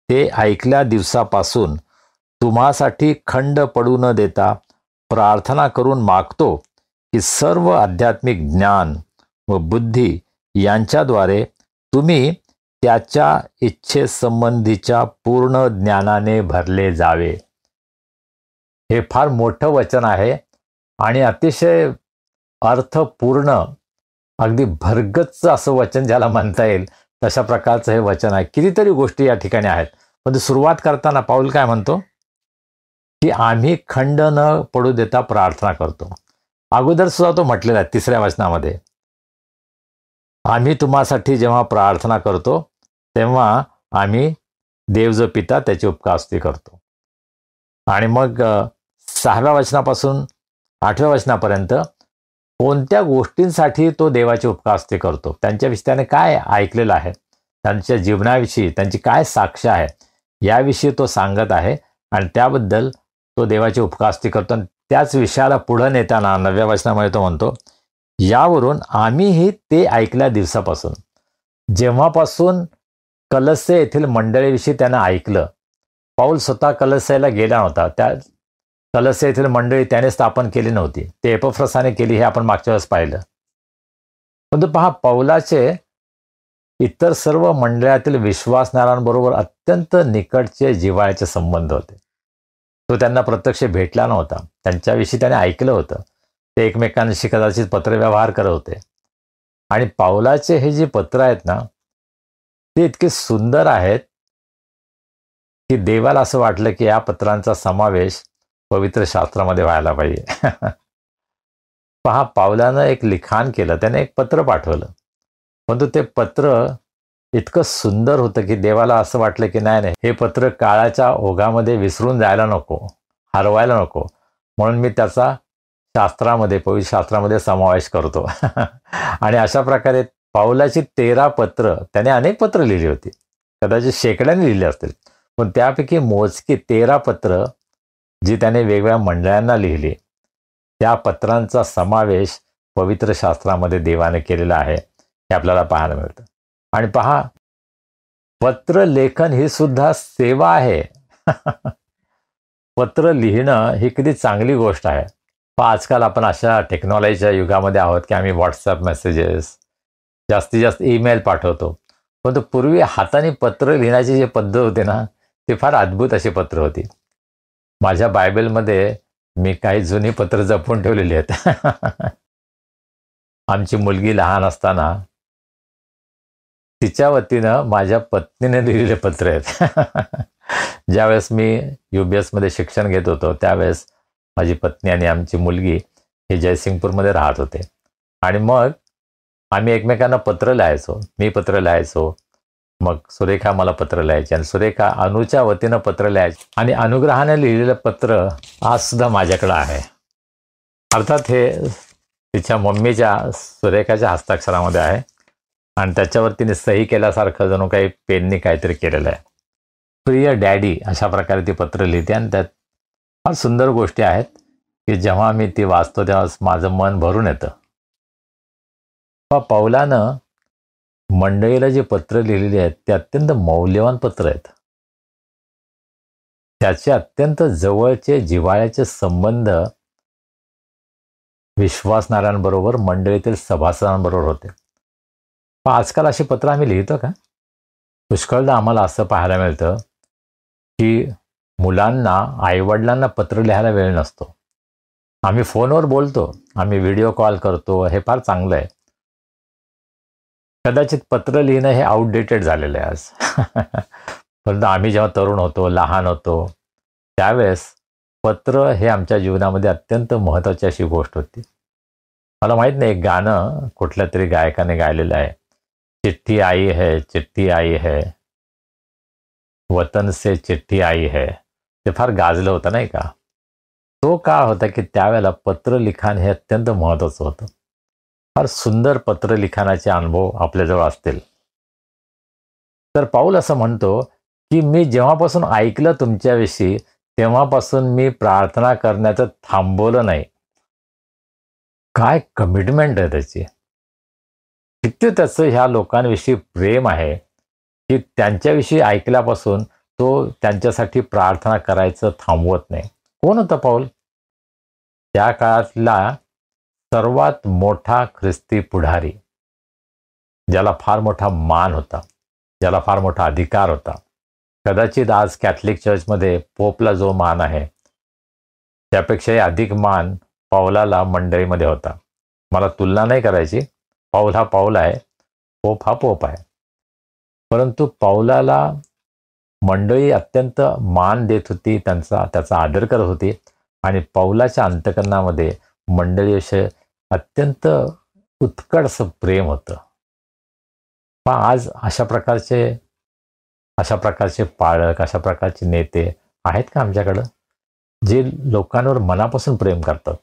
Speaker 3: ते ऐकल्या दिवसापासून तुम्हासाठी खंड पडू न देता प्रार्थना करून मागतो की सर्व आध्यात्मिक ज्ञान व बुद्धी यांच्याद्वारे तुम्ही त्याच्या इच्छेसंबंधीच्या पूर्ण ज्ञानाने भरले जावे. हे फार मोठं वचन आहे आणि अतिशय अर्थपूर्ण, अगदी भरगच्च असं वचन ज्याला म्हणता येईल तशा प्रकारचं हे वचन आहे. कितीतरी गोष्टी या ठिकाणी आहेत, पण सुरुवात करताना पाऊल काय म्हणतो की आम्ही खंड न पडू देता प्रार्थना करतो. अगोदर सुद्धा तो म्हटलेला आहे 3ऱ्या वचनामध्ये, आम्ही तुम्हासाठी जेव्हा प्रार्थना करतो तेव्हा आम्ही देव जो पिता त्याची उपकारस्तुती करतो. आणि मग 6व्या वचनापासून 8व्या वचनापर्यंत कोणत्या गोष्टींसाठी तो देवाची उपकारस्तुती करतो, त्यांच्याविषयी त्याने काय ऐकलेलं आहे, त्यांच्या जीवनाविषयी त्यांची काय साक्ष आहे, याविषयी तो सांगत आहे. आणि त्याबद्दल तो देवाची उपकारस्तुती करतो. आणि त्याच विषयाला पुढं नेताना 9व्या वचनामध्ये तो म्हणतो, यावरून आम्हीही ते ऐकल्या दिवसापासून, जेव्हापासून कलस्से येथील मंडळीविषयी त्यानं ऐकलं. पौल स्वतः कलस्सेला गेला नव्हता, त्या कलस्से येथील मंडळी त्याने स्थापन केली नव्हती, ते एपफ्रसाने केली, हे आपण मागच्या वेळेस पाहिलं. परंतु पहा, पौलाचे इतर सर्व मंडळातील विश्वासणाऱ्यांबरोबर अत्यंत निकटचे जिव्हाळ्याचे संबंध होते. तो त्यांना प्रत्यक्ष भेटला नव्हता, त्यांच्याविषयी त्याने ऐकलं होतं. ते एकमेकांशी कदाचित पत्रव्यवहार करत होते. आणि पौलाचे हे जे पत्र आहेत ना, ते इतके सुंदर आहेत की देवाला असं वाटलं की या पत्रांचा समावेश पवित्र शास्त्रामध्ये व्हायला पाहिजे. पहा, पौलानं एक लिखाण केलं, त्याने एक पत्र पाठवलं, परंतु ते पत्र इतकं सुंदर होतं की देवाला असं वाटलं की नाही, हे पत्र काळाच्या ओघामध्ये विसरून जायला नको, हरवायला नको, म्हणून मी त्याचा पवित्र शास्त्रामध्ये समावेश करतो. आणि अशा प्रकारे पौलाची 13 पत्र, त्याने अनेक पत्र लिहिली होती, कदाचित शेकड्याने लिहिली असतील, पण त्यापैकी मोजकी 13 पत्र जी त्याने वेगवेगळ्या मंडळांना लिहिली, त्या पत्रांचा समावेश पवित्र शास्त्रामध्ये देवाने केलेला आहे, हे आपल्याला पाहायला मिळतं. आणि पहा, पत्र लेखन ही सुद्धा सेवा आहे. पत्र लिहिणं ही किती चांगली गोष्ट आहे. आजकाल आपण अशा टेक्नॉलॉजीच्या युगामध्ये आहोत की आम्ही व्हॉट्सअप मेसेजेस, जास्तीत जास्त ईमेल पाठवतो, परंतु पूर्वी हाताने पत्र लिहिण्याची जी पद्धत होती ना, ती फार अद्भुत अशी पत्र होती. माझ्या बायबलमध्ये मी काही जुनी पत्र जपून ठेवलेली आहेत. आमची मुलगी लहान असताना तिच्या वतीनं माझ्या पत्नीने लिहिलेले पत्र आहेत. ज्यावेळेस मी UBS मध्ये शिक्षण घेत होतो, त्यावेळेस माझी पत्नी आणि आमची मुलगी हे जयसिंगपूरमध्ये राहत होते. आणि मग आम्ही एकमेकांना पत्र लिहायचो. मी पत्र लिहायचो, मग सुरेखा मला पत्र लिहायची, आणि सुरेखा अनुच्या वतीनं पत्र लिहायची. आणि अनुग्रहाने लिहिलेलं पत्र आज सुद्धा माझ्याकडं आहे. अर्थात हे तिच्या मम्मीच्या, सुरेखाच्या हस्ताक्षरामध्ये आहे, आणि त्याच्यावर तिने सही केल्यासारखं जणू काही पेननी काहीतरी केलेलं आहे. प्रिय डॅडी, अशा प्रकारे ती पत्र लिहिते. आणि त्यात फार सुंदर गोष्टी आहेत की जेव्हा मी ती वाचतो तेव्हा माझं मन भरून येतं. पौलानं मंडळीला जे पत्र लिहिलेली आहेत ते अत्यंत मौल्यवान पत्र आहेत. त्याचे अत्यंत जवळचे जिव्हाळ्याचे संबंध विश्वासणाऱ्यांबरोबर, मंडळीतील सभासदांबरोबर होते. पण आजकाल अशी पत्र आम्ही लिहितो का? पुष्कळदा आम्हाला असं पाहायला मिळतं की मुलांना, आईवडिलांना पत्र लिहायला वेळ नसतो. आम्ही फोनवर बोलतो, आम्ही व्हिडिओ कॉल करतो, हे फार चांगलं आहे. कदाचित पत्र लिहिणं हे आउटडेटेड झालेलं आहे आज. परंतु आम्ही जेव्हा तरुण होतो, लहान होतो, त्यावेळेस पत्र हे आमच्या जीवनामध्ये अत्यंत महत्त्वाची अशी गोष्ट होती. मला माहीत नाही, एक गाणं कुठल्या तरी गायकाने गायलेलं आहे, चिट्ठी आई है, चिट्ठी आई है, वतन से चिट्ठी आई है. ते फार गाजलं होतं नाही का. तो काळ होता की त्यावेळेला पत्रलिखाण हे अत्यंत महत्त्वाचं होतं. फार सुंदर पत्रलिखाणाचे अनुभव आपल्याजवळ असतील. तर पाऊल असं म्हणतो की मी जेव्हापासून ऐकलं तुमच्याविषयी तेव्हापासून मी प्रार्थना करण्याचं थांबवलं नाही. काय कमिटमेंट आहे त्याची. किती त्याचं ह्या लोकांविषयी प्रेम आहे की त्यांच्याविषयी ऐकल्यापासून तो त्यांच्यासाठी प्रार्थना करायचं थांबवत नाही. कोण होता पाऊल? त्या काळातला सर्वात मोठा ख्रिस्ती पुढारी, ज्याला फार मोठा मान होता, ज्याला फार मोठा अधिकार होता. कदाचित आज कॅथलिक चर्चमध्ये पोपला जो मान आहे त्यापेक्षाही अधिक मान पाऊलाला मंडळीमध्ये होता. मला तुलना नाही करायची. पाऊल हा पाऊल आहे, पोप हा पोप आहे. परंतु पाऊलाला मंडळी अत्यंत मान देत होती, त्याचा आदर करत होती आणि पाऊलाच्या अंतःकरणामध्ये मंडळीविषयी अत्यंत उत्कट प्रेम होतं. पण आज अशा प्रकारचे पाळक, अशा प्रकारचे नेते आहेत का आमच्याकडं, जे लोकांवर मनापासून प्रेम करतात?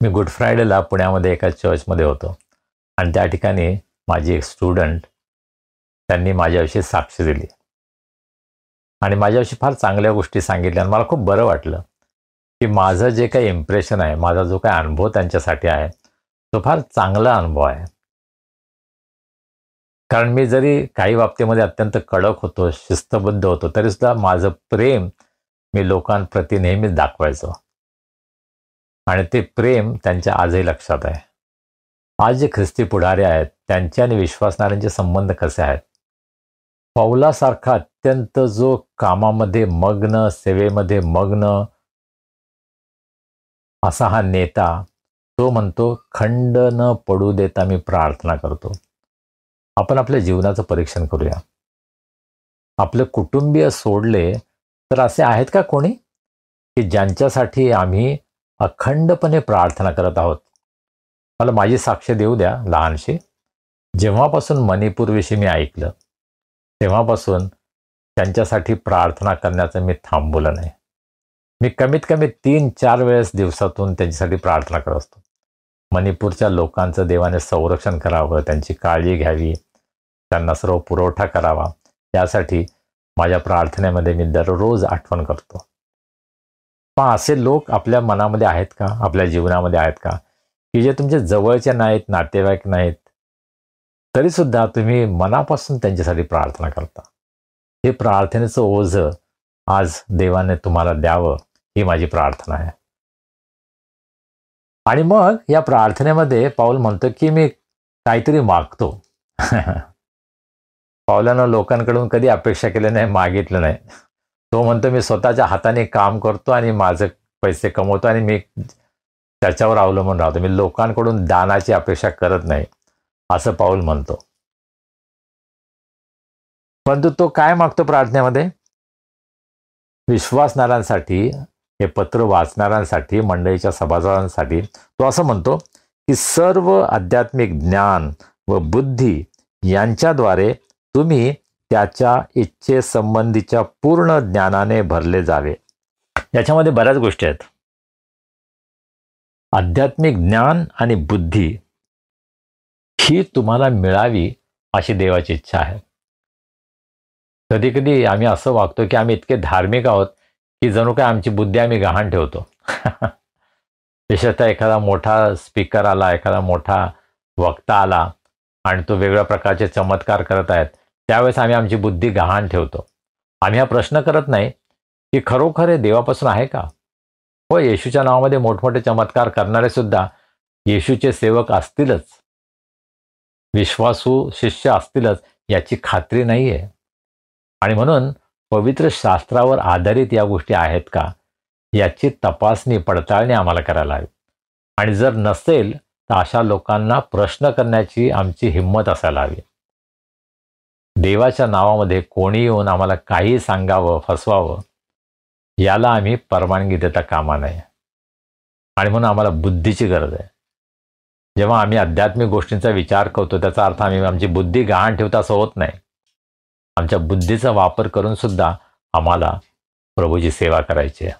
Speaker 3: मी गुड फ्रायडेला पुण्यामध्ये एका चर्चमध्ये होतो आणि त्या ठिकाणी माझी एक स्टुडंट, त्यांनी माझ्याविषयी साक्ष दिली आणि माझ्याविषयी फार चांगल्या गोष्टी सांगितल्या आणि मला खूप बरं वाटलं की माझं जे काही इम्प्रेशन आहे, माझा जो काही अनुभव त्यांच्यासाठी आहे तो फार चांगला अनुभव आहे. कारण मी जरी काही बाबतीमध्ये अत्यंत कडक होतो, शिस्तबद्ध होतो, तरीसुद्धा माझं प्रेम मी लोकांप्रती नेहमीच दाखवायचो आणि ते प्रेम त्यांच्या आजही लक्षात आहे. आज जे ख्रिस्ती पुढारी आहेत त्यांचे आणि विश्वासणाऱ्यांचे संबंध कसे आहेत? पौलासारखा अत्यंत जो कामामध्ये मग्न, सेवेमध्ये मग्न असा हा नेता, तो म्हणतो खंड न पडू देता मी प्रार्थना करतो. आपण आपल्या जीवनाचं परीक्षण करूया. आपले कुटुंबीय सोडले तर असे आहेत का कोणी की ज्यांच्यासाठी आम्ही अखंडपणे प्रार्थना करत आहोत? मला माझी साक्ष देऊ द्या लहानशी. जेव्हापासून मणिपूरविषयी मी ऐकलं तेव्हापासून त्यांच्यासाठी प्रार्थना करण्याचं मी थांबवलं नाही. मी कमीत कमी 3-4 वेळेस दिवसातून त्यांच्यासाठी प्रार्थना करत असतो. मणिपूरच्या लोकांचं देवाने संरक्षण करावं, त्यांची काळजी घ्यावी, त्यांना सर्व पुरवठा करावा, यासाठी माझ्या प्रार्थनेमध्ये मी दररोज आठवण करतो. पण असे लोक आपल्या मनामध्ये आहेत का, आपल्या जीवनामध्ये आहेत का, की जे तुमचे जवळचे नाहीत, नातेवाईक नाहीत, तरीसुद्धा तुम्ही मनापासून त्यांच्यासाठी प्रार्थना करता? हे प्रार्थनेचं ओझं आज देवाने तुम्हाला द्यावं, ही माझी प्रार्थना आहे. आणि मग या प्रार्थनेमध्ये पाऊल म्हणतो की मी काहीतरी मागतो. पाऊलानं लोकांकडून कधी अपेक्षा केली नाही, मागितलं नाही. तो म्हणतो मी स्वतःच्या हाताने काम करतो आणि माझे पैसे कमवतो आणि मी त्याच्यावर अवलंबून राहतो. मी लोकांकडून दानाची अपेक्षा करत नाही, असं पाऊल म्हणतो. परंतु तो काय मागतो प्रार्थनेमध्ये? विश्वासणाऱ्यांसाठी, हे पत्र वाचणाऱ्यांसाठी, मंडळीच्या सभासदांसाठी तो असं म्हणतो की सर्व आध्यात्मिक ज्ञान व बुद्धी यांच्याद्वारे तुम्ही त्याच्या इच्छेसंबंधीच्या पूर्ण ज्ञानाने भरले जावे. याच्यामध्ये बऱ्याच गोष्टी आहेत. आध्यात्मिक ज्ञान आणि बुद्धी ही तुम्हाला मिळावी अशी देवाची इच्छा आहे. कधी कधी आम्ही असं वागतो की आम्ही इतके धार्मिक आहोत की जणू काय आमची बुद्धी आम्ही गहाण ठेवतो. विशेषतः एखादा मोठा स्पीकर आला, एखादा मोठा वक्ता आला आणि तो वेगळ्या प्रकारचे चमत्कार करत आहेत, त्यावेळेस आम्ही आमची बुद्धी गहाण ठेवतो. आम्ही हा प्रश्न करत नाही की खरोखर हे देवापासून आहे का? हो, येशूच्या नावामध्ये मोठमोठे चमत्कार करणारे सुद्धा येशूचे सेवक असतीलच, विश्वासू शिष्य असतीलच, याची खात्री नाही आहे. आणि म्हणून पवित्र शास्त्रावर आधारित या गोष्टी आहेत का, याची तपासणी पडताळणी आम्हाला करायला हवी. आणि जर नसेल तर अशा लोकांना प्रश्न करण्याची आमची हिंमत असायला हवी. देवाच्या नावामध्ये कोणी येऊन आम्हाला काही सांगावं, फसवावं, याला आम्ही परवानगी देता कामा नये. आणि म्हणून आम्हाला बुद्धीची गरज आहे. जेव्हा आम्ही आध्यात्मिक गोष्टींचा विचार करतो त्याचा अर्थ आम्ही आमची बुद्धी गहाण ठेवतो असं होत नाही. आमच्या बुद्धीचा वापर करून सुद्धा आम्हाला प्रभूची सेवा करायची आहे.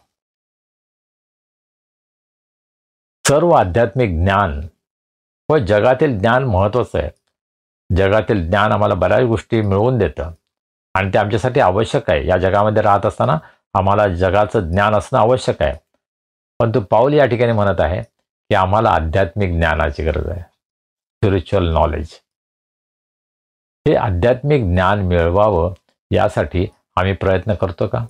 Speaker 3: सर्व आध्यात्मिक ज्ञान व जगातील ज्ञान महत्त्वाचं आहे. जगातील ज्ञान आम्हाला बऱ्याच गोष्टी मिळवून देतं आणि ते आमच्यासाठी आवश्यक आहे. या जगामध्ये राहत असताना आम्हाला जगाचं ज्ञान असणं आवश्यक आहे. परंतु पाऊल या ठिकाणी म्हणत आहे की आम्हाला आध्यात्मिक ज्ञानाची गरज आहे, स्पिरिच्युअल नॉलेज. हे आध्यात्मिक ज्ञान मिळवावं यासाठी आम्ही प्रयत्न करतो का?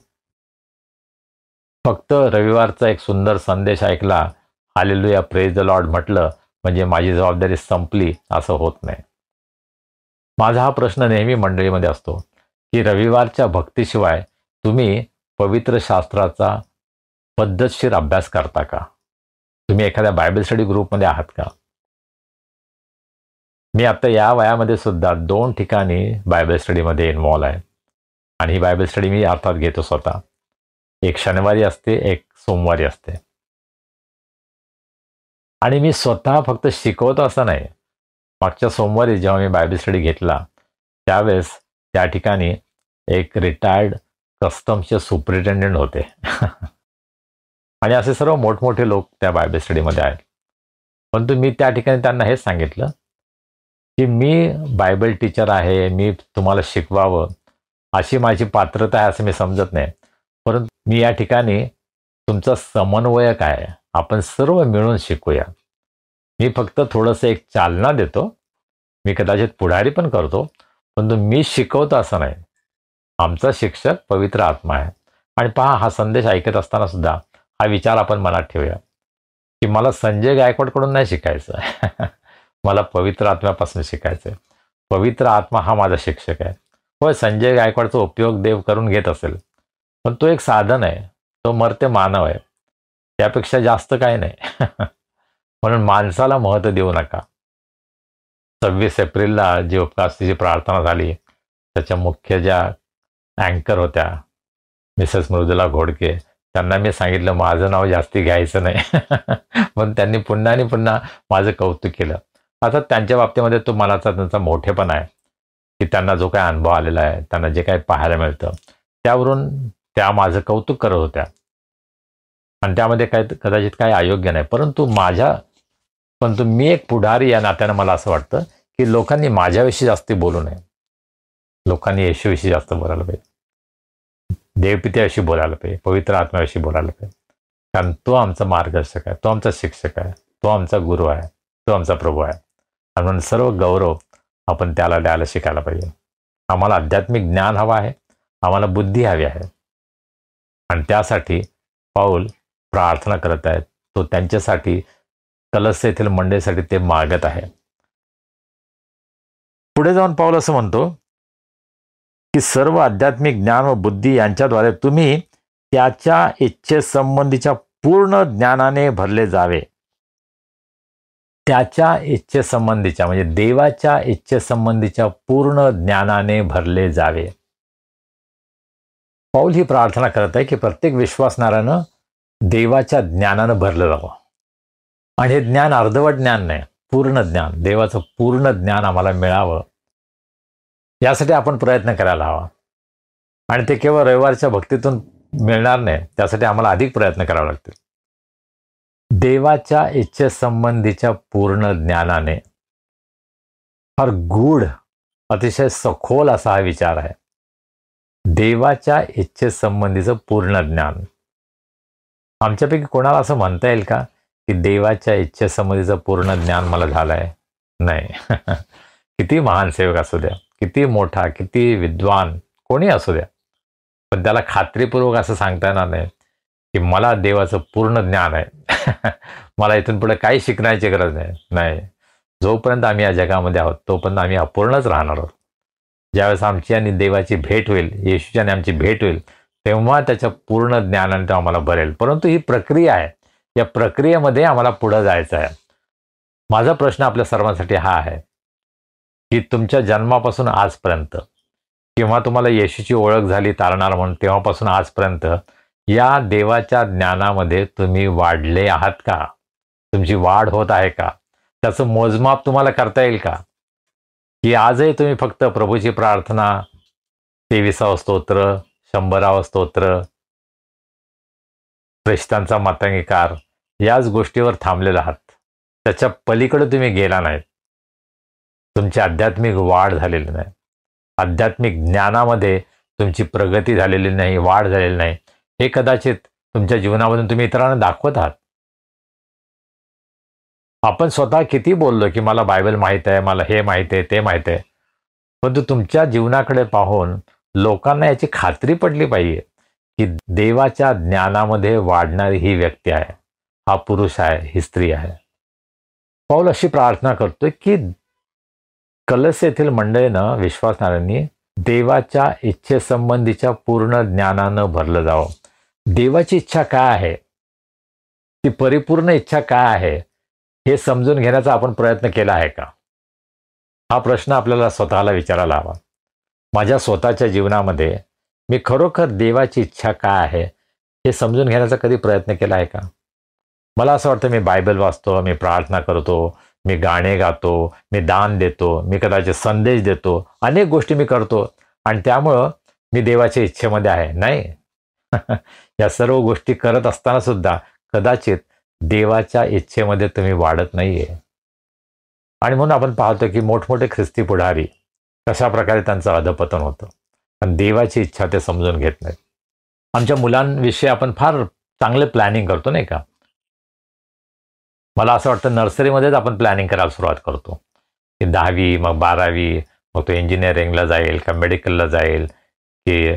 Speaker 3: फक्त रविवारचा एक सुंदर संदेश ऐकला, हालेलुया प्रेज द लॉर्ड म्हटलं म्हणजे माझी जबाबदारी संपली असं होत नाही. माझा हा प्रश्न नेहमी मंडळीमध्ये असतो की रविवारच्या भक्तीशिवाय तुम्ही पवित्र शास्त्राचा पद्धतशीर अभ्यास करता का? तुम्ही एखाद्या बायबल स्टडी ग्रुपमध्ये आहात का? मी आता या वयामध्ये सुद्धा 2 ठिकाणी बायबल स्टडीमध्ये इन्व्हॉल्व आहे आणि ही बायबल स्टडी मी अर्थात घेतो स्वतः. एक शनिवारी असते, एक सोमवारी असते. आणि मी स्वतः फक्त शिकवतो असं नाही. मागच्या सोमवारी जेव्हा मी बायबल स्टडी घेतला त्यावेळेस त्या ठिकाणी एक रिटायर्ड कस्टम्सचे सुपरिटेंडेंट होते आणि असे सर्व मोठमोठे लोक त्या बायबल स्टडीमध्ये आहेत. परंतु मी त्या ठिकाणी त्यांना हेच सांगितलं की मी बायबल टीचर आहे, मी तुम्हाला शिकवावं अशी माझी पात्रता आहे असं मी समजत नाही. परंतु मी या ठिकाणी तुमचा समन्वयक आहे. आपण सर्व मिळून शिकूया. मी फक्त थोडंसं एक चालना देतो, मी कदाचित पुढारी पण करतो, परंतु मी शिकवतो असं नाही. आमचा शिक्षक पवित्र आत्मा आहे. आणि पहा, हा संदेश ऐकत असताना सुद्धा हा विचार आपण मनात ठेवूया की मला संजय गायकवाडकडून नाही शिकायचं मला पवित्र आत्म्यापासून शिकायचं आहे. पवित्र आत्मा हा माझा शिक्षक आहे. होय, संजय गायकवाडचा उपयोग देव करून घेत असेल, पण तो एक साधन आहे, तो मर्त्य मानव आहे, त्यापेक्षा जास्त काही नाही म्हणून माणसाला महत्त्व देऊ नका. 26 एप्रिलला जी उपकास्तीची प्रार्थना झाली त्याच्या मुख्य ज्या अँकर होत्या मिसेस मृदुला घोडके, त्यांना मी सांगितलं माझं नाव जास्ती घ्यायचं नाही पण त्यांनी पुन्हा आणि पुन्हा माझं कौतुक केलं. आता त्यांच्या बाबतीमध्ये तो मनाचा त्यांचा मोठेपणा आहे की त्यांना जो काही अनुभव आलेला आहे, त्यांना जे काही पाहायला मिळतं त्यावरून त्या माझं कौतुक करत होत्या आणि त्यामध्ये काय कदाचित काही अयोग्य नाही. परंतु मी एक पुढारी या नात्यानं मला असं वाटतं की लोकांनी माझ्याविषयी जास्ती बोलू नये. लोकांनी येशूविषयी जास्त बोलायला पाहिजे, देवपित्याविषयी बोलायला पाहिजे, पवित्र आत्म्याविषयी बोलायला पाहिजे. कारण तो आमचा मार्गदर्शक आहे, तो आमचा शिक्षक आहे, तो आमचा गुरु आहे, तो आमचा प्रभू आहे. आणि म्हणून सर्व गौरव आपण त्याला द्यायला शिकायला पाहिजे. आम्हाला आध्यात्मिक ज्ञान हवं आहे, आम्हाला बुद्धी हवी आहे आणि त्यासाठी पाऊल प्रार्थना करत आहेत. तो त्यांच्यासाठी कलस येथील मंडळीसाठी ते मागत आहे. पुढे जाऊन पाऊल असं म्हणतो की सर्व आध्यात्मिक ज्ञान व बुद्धी यांच्याद्वारे तुम्ही त्याच्या इच्छेसंबंधीच्या पूर्ण ज्ञानाने भरले जावे. त्याच्या इच्छेसंबंधीच्या म्हणजे देवाच्या इच्छेसंबंधीच्या पूर्ण ज्ञानाने भरले जावे. पाऊल ही प्रार्थना करत आहे की प्रत्येक विश्वासणाऱ्यानं देवाच्या ज्ञानानं भरलं जावं. आणि हे ज्ञान अर्धवट ज्ञान नाही, पूर्ण ज्ञान, देवाचं पूर्ण ज्ञान आम्हाला मिळावं यासाठी आपण प्रयत्न करायला हवा. आणि ते केवळ रविवारच्या भक्तीतून मिळणार नाही, त्यासाठी आम्हाला अधिक प्रयत्न करावे लागतील. देवाच्या इच्छेसंबंधीच्या पूर्ण ज्ञानाने, फार गूढ, अतिशय सखोल असा हा विचार आहे. देवाच्या इच्छेसंबंधीचं पूर्ण ज्ञान. आमच्यापैकी कोणाला असं म्हणता येईल का की देवाच्या इच्छेसंबंधीचं पूर्ण ज्ञान मला झालं आहे? नाही किती महान सेवक असू द्या, किती मोठा, किती विद्वान कोणी असू द्या, पण त्याला खात्रीपूर्वक असं सांगता येणार नाही की मला देवाचं पूर्ण ज्ञान आहे मला इथून पुढे काही शिकण्याची गरज नाही. जोपर्यंत आम्ही या जगामध्ये आहोत तोपर्यंत आम्ही अपूर्णच राहणार आहोत. ज्यावेळेस आमची आणि देवाची भेट होईल, येशूची आणि आमची भेट होईल, तेव्हा त्याच्या पूर्ण ज्ञानाने तो आम्हाला भरेल. परंतु ही प्रक्रिया आहे, या प्रक्रियेमध्ये आम्हाला पुढे जायचं आहे. माझा प्रश्न आपल्या सर्वांसाठी हा आहे की तुमच्या जन्मापासून आजपर्यंत किंवा तुम्हाला येशूची ओळख झाली तारणार म्हणून, तेव्हापासून आजपर्यंत या देवाच्या ज्ञानामध्ये तुम्ही वाढले आहात का? तुमची वाढ होत आहे का? त्याचं मोजमाप तुम्हाला करता येईल का? की आजही तुम्ही फक्त प्रभूची प्रार्थना, 23वा स्तोत्र, 100वा स्तोत्र, प्रेषितांचा मातंगीकार याच गोष्टीवर थांबलेला आहात. त्याच्या पलीकडे तुम्ही गेला नाहीत. तुमची आध्यात्मिक वाढ झालेली नाही. आध्यात्मिक ज्ञानामध्ये तुमची प्रगती झालेली नाही, वाढ झालेली नाही. हे कदाचित तुमच्या जीवनामधून तुम्ही इतरांना दाखवत आहात. आपण स्वतः किती बोललो की मला बायबल माहीत आहे, मला हे माहीत आहे, ते माहीत आहे, परंतु तुमच्या जीवनाकडे पाहून लोकांना याची खात्री पडली पाहिजे की देवाच्या ज्ञानामध्ये वाढणारी ही व्यक्ती आहे, हा पुरुष आहे, ही स्त्री आहे. पौल अशी प्रार्थना करतोय की कलस येथील मंडळीनं, विश्वासणाऱ्यांनी देवाच्या इच्छेसंबंधीच्या पूर्ण ज्ञानानं भरलं जावं. देवाची इच्छा काय आहे, ती परिपूर्ण इच्छा काय आहे, हे समजून घेण्याचा आपण प्रयत्न केला आहे का? हा प्रश्न आपल्याला स्वतःला विचारायला हवा. माझ्या स्वतःच्या जीवनामध्ये मी खरोखर देवाची इच्छा काय आहे हे समजून घेण्याचा कधी प्रयत्न केला आहे का? मला असं वाटतं मी बायबल वाचतो, मी प्रार्थना करतो, मी गाणे गातो, मी दान देतो, मी कदाचित संदेश देतो, अनेक गोष्टी मी करतो आणि त्यामुळं मी देवाच्या इच्छेमध्ये आहे. नाही. या सर्व गोष्टी करत असताना सुद्धा कदाचित देवाच्या इच्छेमध्ये तुम्ही वाढत नाहीये. आणि म्हणून आपण पाहतो की मोठमोठे ख्रिस्ती पुढारी कशा प्रकारे त्यांचं अधपतन होतं, पण देवाची इच्छा ते समजून घेत नाहीत. आमच्या मुलांविषयी आपण फार चांगले प्लॅनिंग करतो, नाही का? मला असं वाटतं नर्सरीमध्येच आपण प्लॅनिंग करायला सुरुवात करतो की 10वी, मग 12वी, मग तो इंजिनिअरिंगला जाईल का मेडिकलला जाईल की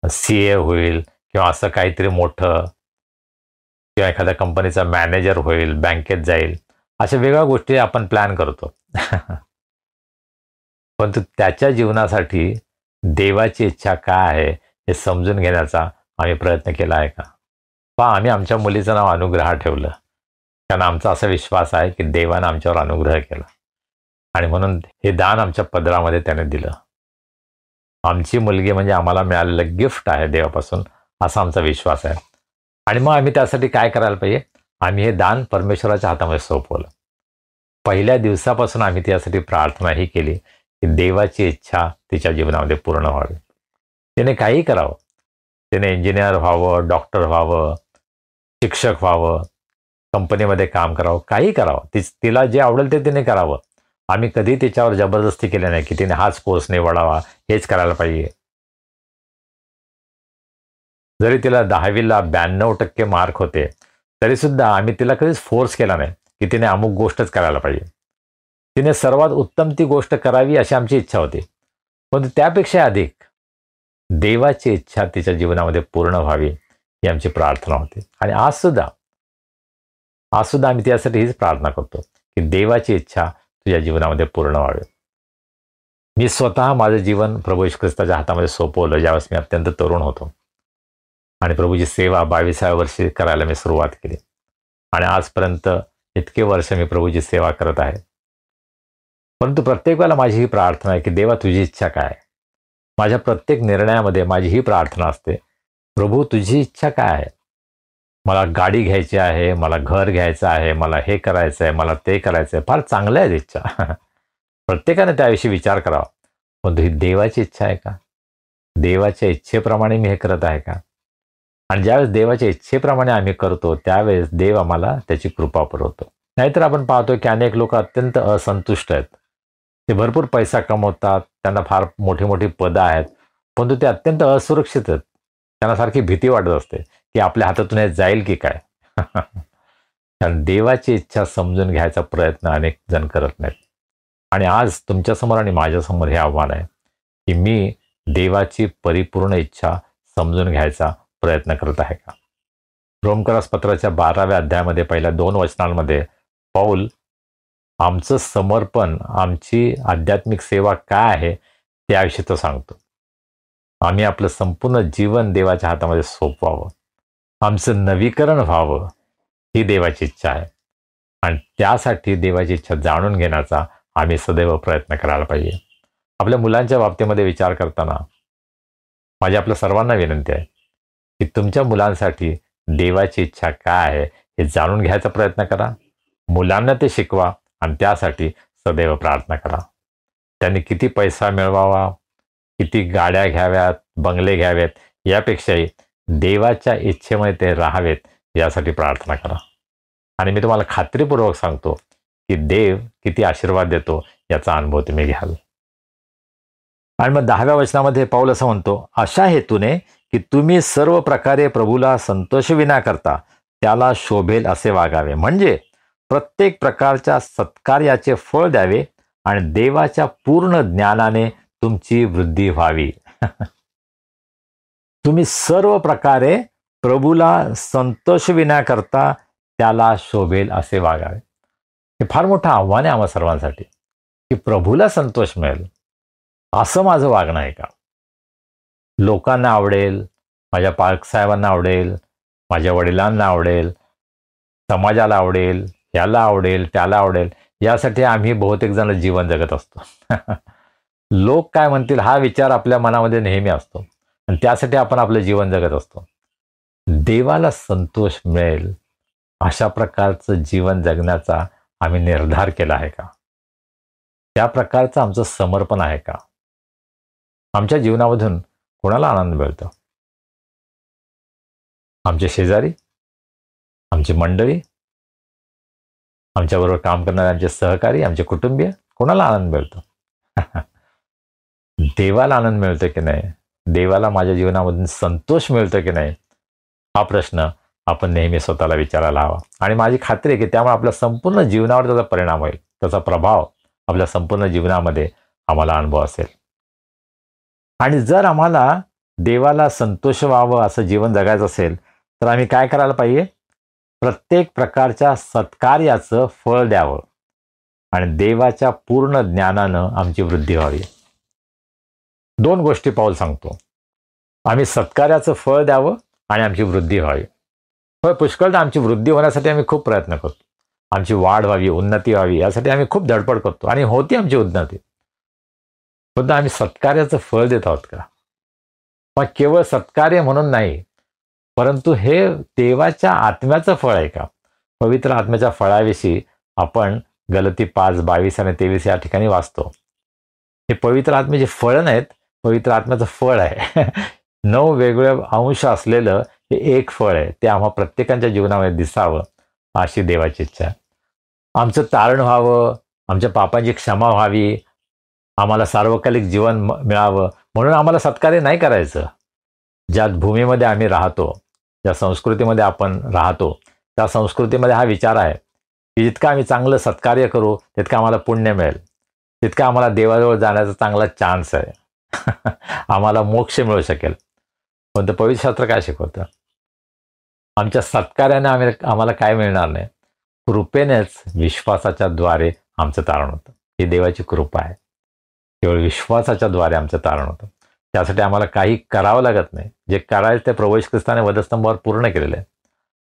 Speaker 3: CA होईल किंवा असं काहीतरी मोठं, किंवा एखाद्या कंपनीचा मॅनेजर होईल, बँकेत जाईल, अशा वेगळ्या गोष्टी आपण प्लॅन करतो. परंतु त्याच्या जीवनासाठी देवाची इच्छा काय आहे हे समजून घेण्याचा आम्ही प्रयत्न केला आहे का? पहा, आम्ही आमच्या मुलीचं नाव अनुग्रह ठेवलं कारण आमचा असा विश्वास आहे की देवानं आमच्यावर अनुग्रह केला आणि म्हणून हे दान आमच्या पदरामध्ये त्याने दिलं. आमची मुलगी म्हणजे आम्हाला मिळालेलं गिफ्ट आहे देवापासून, असा आमचा विश्वास आहे. आणि मग आम्ही त्यासाठी काय करायला पाहिजे? आम्ही हे दान परमेश्वराच्या हातामध्ये सोपवलं. पहिल्या दिवसापासून आम्ही त्यासाठी प्रार्थनाही केली की देवाची इच्छा तिच्या जीवनामध्ये पूर्ण व्हावी. तिने काही करावं, तिने इंजिनियर व्हावं, डॉक्टर व्हावं, शिक्षक व्हावं, कंपनीमध्ये काम करावं, काही करावं, तिला जे आवडेल ते तिने करावं. आम्ही कधी तिच्यावर जबरदस्ती केली नाही की तिने हाच कोर्स निवडावा, हेच करायला पाहिजे. जरी तिला 10वीला 92% मार्क होते तरी सुद्धा आम्ही तिला कधीच फोर्स केला नाही की तिने अमुक गोष्टच करायला पाहिजे. तिने सर्वात उत्तम ती गोष्ट करावी अशी आमची इच्छा होती, पण त्यापेक्षा अधिक देवाची इच्छा तिच्या जीवनामध्ये पूर्ण व्हावी ही आमची प्रार्थना होती. आणि आज सुद्धा आम्ही त्यासाठी हीच प्रार्थना करतो की देवाची इच्छा तुझ्या जीवनामध्ये पूर्ण व्हावी. मी स्वतः माझं जीवन प्रभू येशू ख्रिस्ताच्या हातामध्ये सोपवलं ज्यावेळेस मी अत्यंत तरुण होतो आणि प्रभूची सेवा 22व्या वर्षी करायला मी सुरुवात केली आणि आजपर्यंत इतके वर्ष मी प्रभूची सेवा करत आहे. परंतु प्रत्येक वेळेला माझी ही प्रार्थना आहे की देवा तुझी इच्छा काय? माझ्या प्रत्येक निर्णयामध्ये माझी ही प्रार्थना असते, प्रभू तुझी इच्छा काय आहे? मला गाडी घ्यायची आहे, मला घर घ्यायचं आहे, मला हे करायचं आहे, मला ते करायचं आहे. फार चांगल्या आहेत इच्छा. प्रत्येकाने त्याविषयी विचार करावा. पण ही देवाची इच्छा आहे का? देवाच्या इच्छेप्रमाणे मी हे करत आहे का? आणि ज्यावेळेस देवाच्या इच्छेप्रमाणे आम्ही करतो त्यावेळेस देव आम्हाला त्याची कृपा पुरवतो. नाहीतर आपण पाहतो की अनेक लोक अत्यंत असंतुष्ट आहेत. ते भरपूर पैसा कमवतात, त्यांना फार मोठी मोठी पदं आहेत, परंतु ते अत्यंत असुरक्षित आहेत. त्यांना सारखी भीती वाटत असते की आपल्या हातातून हे जाईल की काय. कारण देवाची इच्छा समजून घ्यायचा प्रयत्न अनेक जण करत नाहीत. आणि आज तुमच्यासमोर आणि माझ्यासमोर हे आव्हान आहे की मी देवाची परिपूर्ण इच्छा समजून घ्यायचा प्रयत्न करत आहे का? रोमकरास पत्राच्या 12व्या अध्यायामध्ये पहिल्या 2 वचनांमध्ये पौल आमचं समर्पण, आमची आध्यात्मिक सेवा काय आहे त्याविषयी तो सांगतो. आम्ही आपलं संपूर्ण जीवन देवाच्या हातामध्ये सोपवावं, आमचं नवीकरण व्हावं ही देवाची इच्छा आहे. आणि त्यासाठी देवाची इच्छा जाणून घेण्याचा आम्ही सदैव प्रयत्न करायला पाहिजे. आपल्या मुलांच्या बाबतीमध्ये विचार करताना माझी आपल्या सर्वांना विनंती आहे की तुमच्या मुलांसाठी देवाची इच्छा काय आहे हे जाणून घ्यायचा प्रयत्न करा, मुलांना ते शिकवा आणि त्यासाठी सदैव प्रार्थना करा. त्यांनी किती पैसा मिळवावा, किती गाड्या घ्याव्यात, बंगले घ्यावेत, यापेक्षाही देवाच्या इच्छेमध्ये ते राहावेत यासाठी प्रार्थना करा. आणि मी तुम्हाला खात्रीपूर्वक सांगतो की देव किती आशीर्वाद देतो याचा अनुभव तुम्ही घ्याल. आणि मग 10व्या वचनामध्ये पाऊल असं म्हणतो, अशा हेतूने की तुम्ही सर्व प्रकारे प्रभूला संतोषविना करता त्याला शोभेल असे वागावे, म्हणजे प्रत्येक प्रकारच्या सत्कार्याचे फळ द्यावे आणि देवाच्या पूर्ण ज्ञानाने तुमची वृद्धी व्हावी. तुम्ही सर्व प्रकारे प्रभूला संतोषविना करता त्याला शोभेल असे वागावे. हे फार मोठं आव्हान आहे आम्हा सर्वांसाठी की प्रभूला संतोष मिळेल असं माझं वागणं आहे का? लोकांना आवडेल, माझ्या पालकसाहेबांना आवडेल, माझ्या वडिलांना आवडेल, समाजाला आवडेल, याला आवडेल, त्याला आवडेल, यासाठी आम्ही बहुतेक जण जीवन जगत असतो. लोक काय म्हणतील हा विचार आपल्या मनामध्ये नेहमी असतो आणि त्यासाठी आपण आपलं जीवन जगत असतो. देवाला संतोष मिळेल अशा प्रकारचं जीवन जगण्याचा आम्ही निर्धार केला आहे का? त्या प्रकारचं आमचं समर्पण आहे का? आमच्या जीवनामधून कोणाला आनंद मिळतो? आमचे शेजारी, आमची मंडळी, आमच्याबरोबर काम करणारे आमचे सहकारी, आमचे कुटुंबीय, कोणाला आनंद मिळतो? देवाला आनंद मिळतो की नाही? देवाला माझ्या जीवनामधून संतोष मिळतो की नाही? हा प्रश्न आपण नेहमी स्वतःला विचारायला हवा. आणि माझी खात्री आहे की त्यामुळे आपल्या संपूर्ण जीवनावर त्याचा परिणाम होईल, त्याचा प्रभाव आपल्या संपूर्ण जीवनामध्ये आम्हाला अनुभव असेल. आणि जर आम्हाला देवाला संतोष व्हावं असं जीवन जगायचं असेल तर आम्ही काय करायला पाहिजे? प्रत्येक प्रकारच्या सत्कार्याचं फळ द्यावं आणि देवाच्या पूर्ण ज्ञानानं आमची वृद्धी व्हावी. 2 गोष्टी पाऊल सांगतो. आम्ही सत्कार्याचं फळ द्यावं आणि आमची वृद्धी व्हावी. होय, पुष्कळदा आमची वृद्धी होण्यासाठी आम्ही खूप प्रयत्न करतो. आमची वाढ व्हावी, उन्नती व्हावी यासाठी आम्ही खूप धडपड करतो आणि होती आमची उन्नती. पण आम्ही सत्कार्याचं फळ देत आहोत का? मग केवळ सत्कार्य म्हणून नाही, परंतु हे देवाच्या आत्म्याचं फळ आहे का? पवित्र आत्म्याच्या फळाविषयी आपण गलती 5:22 आणि 23 या ठिकाणी वाचतो. हे पवित्र आत्म्याचे फळ नाहीत, पवित्र आत्म्याचं फळ आहे. 9 वेगवेगळे अंश असलेलं हे एक फळ आहे. ते आम्हा प्रत्येकाच्या जीवनामध्ये दिसावं अशी देवाची इच्छा आहे. आमचं तारण व्हावं, आमच्या पापांची क्षमा व्हावी, आम्हाला सार्वकालिक जीवन मिळावं म्हणून आम्हाला सत्कार्य नाही करायचं. ज्या भूमीमध्ये आम्ही राहतो, ज्या संस्कृतीमध्ये आपण राहतो, त्या संस्कृतीमध्ये हा विचार आहे की जितकं आम्ही चांगलं सत्कार्य करू तितकं आम्हाला पुण्य मिळेल, तितकं आम्हाला देवाजवळ जाण्याचा चांगला चान्स आहे. आम्हाला मोक्ष मिळू शकेल. पण ते पवित्र शास्त्र काय शिकवतं? आमच्या सत्कार्याने आम्हाला काय मिळणार नाही, कृपेनेच विश्वासाच्या द्वारे आमचं तारण होतं. ही देवाची कृपा आहे. केवळ विश्वासाच्या द्वारे आमचं तारण होतं. त्यासाठी आम्हाला काही करावं लागत नाही. जे करायचं ते प्रभू येशू ख्रिस्ताने वधस्तंभावर पूर्ण केलेलं आहे.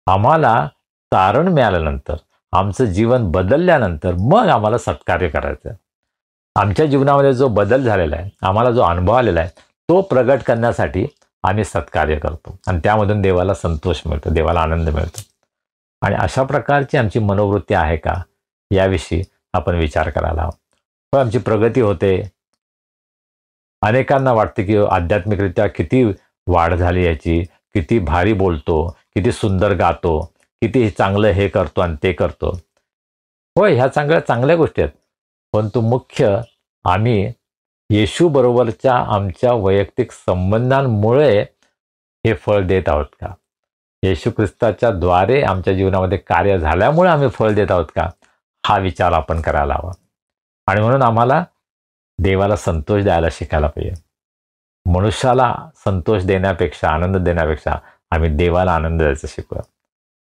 Speaker 3: आम्हाला तारण मिळाल्यानंतर, आमचं जीवन बदलल्यानंतर मग आम्हाला सत्कार्य करायचं आहे. आमच्या जीवनामध्ये जो बदल झालेला आहे, आम्हाला जो अनुभव आलेला आहे, तो प्रगट करण्यासाठी आम्ही सत्कार्य करतो आणि त्यामधून देवाला संतोष मिळतो, देवाला आनंद मिळतो. आणि अशा प्रकारची आमची मनोवृत्ती आहे का याविषयी आपण विचार करायला हवा. पण आमची प्रगती होते. अनेकांना वाटते की आध्यात्मिकरित्या किती वाढ झाली याची, किती भारी बोलतो, किती सुंदर गातो, किती चांगलं हे करतो आणि ते करतो. होय, ह्या चांगल्या गोष्टी आहेत. परंतु मुख्य आम्ही येशू बरोबरच्या आमच्या वैयक्तिक संबंधांमुळे हे फळ देत आहोत का? येशू ख्रिस्ताच्या द्वारे आमच्या जीवनामध्ये कार्य झाल्यामुळे आम्ही फळ देत आहोत का? हा विचार आपण करायला हवा. आणि म्हणून आम्हाला देवाला संतोष द्यायला शिकायला पाहिजे. मनुष्याला संतोष देण्यापेक्षा, आनंद देण्यापेक्षा आम्ही देवाला आनंद द्यायचं शिकूया.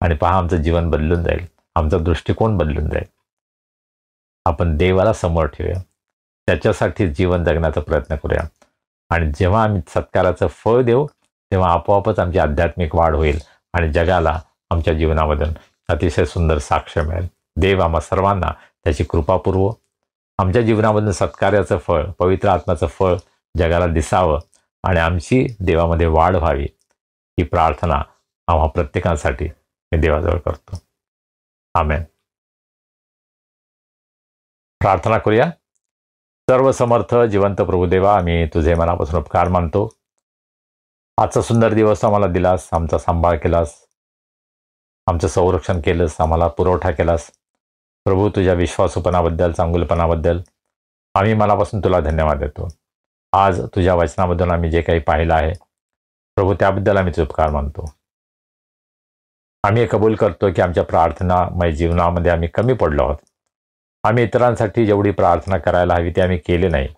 Speaker 3: आणि पहा, आमचं जीवन बदलून जाईल, आमचा दृष्टिकोन बदलून जाईल. आपण देवाला समोर ठेवूया, त्याच्यासाठी जीवन जगण्याचा प्रयत्न करूया. आणि जेव्हा आम्ही सत्काराचं फळ देऊ तेव्हा आपोआपच आमची आध्यात्मिक वाढ होईल आणि जगाला आमच्या जीवनामधून अतिशय सुंदर साक्ष मिळेल. देव आम्हा सर्वांना त्याची कृपा पुरवो. आमच्या जीवनामधून सत्कार्याचं फळ, पवित्र आत्म्याचं फळ जगाला दिसावं आणि आमची देवामध्ये वाढ व्हावी, ही प्रार्थना आम्हा प्रत्येकासाठी मी देवाजवळ करतो. आमेन. प्रार्थना करूया. सर्व समर्थ जिवंत प्रभुदेवा, आम्ही तुझे मनापासून उपकार मानतो. आजचा सुंदर दिवस आम्हाला दिलास, आमचा सांभाळ केलास, आमचं संरक्षण केलंस, आम्हाला पुरवठा केलास. प्रभू, तुझ्या विश्वासूपणाबद्दल, चांगुलपणाबद्दल आम्ही मनापासून तुला धन्यवाद देतो. आज तुझ्या वचनाबद्दल आम्ही जे काही पाहिलं आहे प्रभू, त्याबद्दल आम्ही तुझे उपकार मानतो. आम्ही हे कबूल करतो की आमच्या प्रार्थनामय जीवनामध्ये आम्ही कमी पडलो आहोत. आम्ही इतरांसाठी जेवढी प्रार्थना करायला हवी ती आम्ही केली नाही.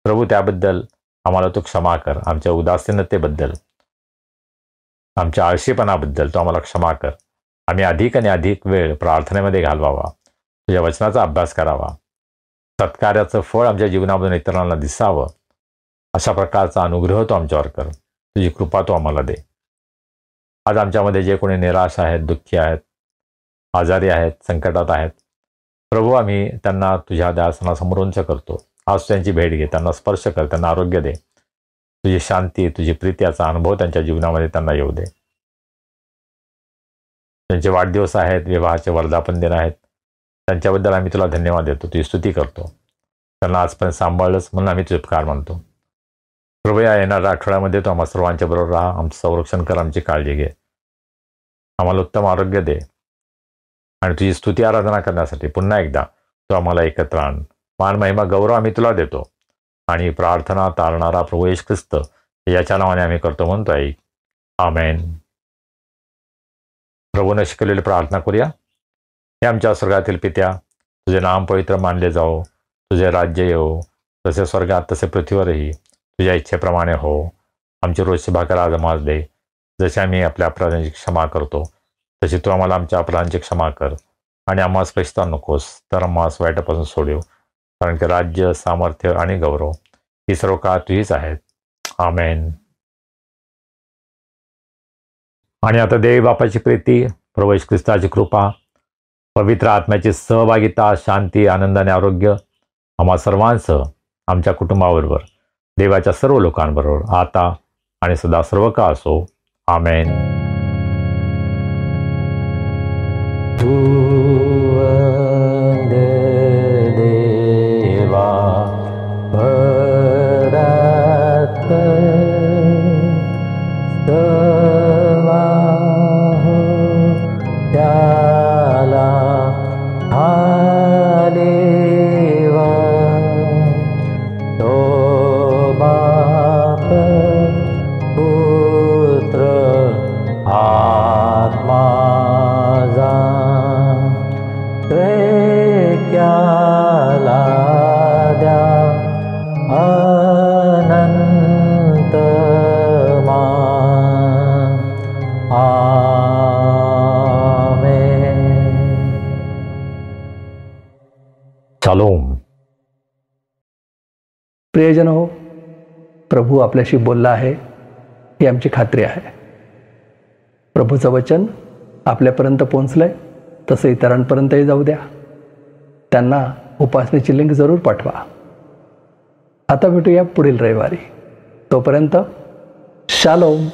Speaker 3: प्रभू, त्याबद्दल आम्हाला तू क्षमा कर. आमच्या उदासीनतेबद्दल, आमच्या आळशीपणाबद्दल तू आम्हाला क्षमा कर. आम्ही अधिक आणि अधिक वेळ प्रार्थनेमध्ये घालवावा, तुझ्या वचनाचा अभ्यास करावा, सत्कार्याचं फळ आमच्या जीवनामधून इतरांना दिसावं, अशा प्रकारचा अनुग्रह तो आमच्यावर कर. तुझी कृपा तो आम्हाला दे. आज आमच्यामध्ये जे कोणी निराश आहेत, दुःखी आहेत, आजारी आहेत, संकटात आहेत प्रभू, आम्ही त्यांना तुझ्या दासनासमोर उंच करतो. आज त्यांची भेट घे, त्यांना स्पर्श कर, त्यांना आरोग्य दे. तुझी शांती, तुझी प्रीती याचा अनुभव त्यांच्या जीवनामध्ये त्यांना येऊ दे. त्यांचे वाढदिवस आहेत, विवाहाचे वर्धापन दिन आहेत, त्यांच्याबद्दल आम्ही तुला धन्यवाद देतो, तुझी स्तुती करतो. त्यांना आजपर्यंत सांभाळलंच म्हणून आम्ही तुझे उपकार मानतो. प्रभू, या येणाऱ्या आठवड्यामध्ये तू आम्हा सर्वांच्या बरोबर राहा, आमचं संरक्षण कर, आमची काळजी घे, आम्हाला उत्तम आरोग्य दे आणि तुझी स्तुती आराधना करण्यासाठी पुन्हा एकदा तू आम्हाला एकत्र आण. मान, महिमा, गौरव आम्ही तुला देतो आणि प्रार्थना तारणारा प्रभू येशू ख्रिस्त याच्या नावाने आम्ही करतो म्हणतोय. आमेन. प्रभूने शिकवलेली प्रार्थना करूया. हे आमच्या स्वर्गातील पित्या, तुझे नाम पवित्र मानले जाओ, तुझे राज्य येवो, जसे स्वर्गात तसे पृथ्वीवरही तुझ्या इच्छेप्रमाणे हो. आमची रोजची भाकर आज आम्हाला दे, जसे आम्ही आपल्या अपराधांची क्षमा करतो तशी तू आम्हाला आमच्या अपराधांची क्षमा कर आणि आम्हाला स्पष्टता नकोस, तर आम्हाला वाईटापासून सोडव, कारण की राज्य, सामर्थ्य आणि गौरव ही सर्व काळ तुझीच आहेत. आमेन. आणि आता देवी बापाची प्रीती, प्रभू येशू ख्रिस्ताची कृपा, पवित्र आत्म्याची सहभागिता, शांती, आनंद आणि आरोग्य आम्हा सर्वांसह, आमच्या कुटुंबाबरोबर, देवाच्या सर्व लोकांबरोबर आता आणि सदा सर्व काळ असो. आमेन. देवा शालोम.
Speaker 1: प्रियजन हो, प्रभू आपल्याशी बोलला आहे ही आमची खात्री आहे. प्रभूचं वचन आपल्यापर्यंत पोहोचलंय, तसं इतरांपर्यंतही जाऊ द्या. त्यांना उपासनेची लिंक जरूर पाठवा. आता भेटूया पुढील रविवारी. तोपर्यंत शालोम.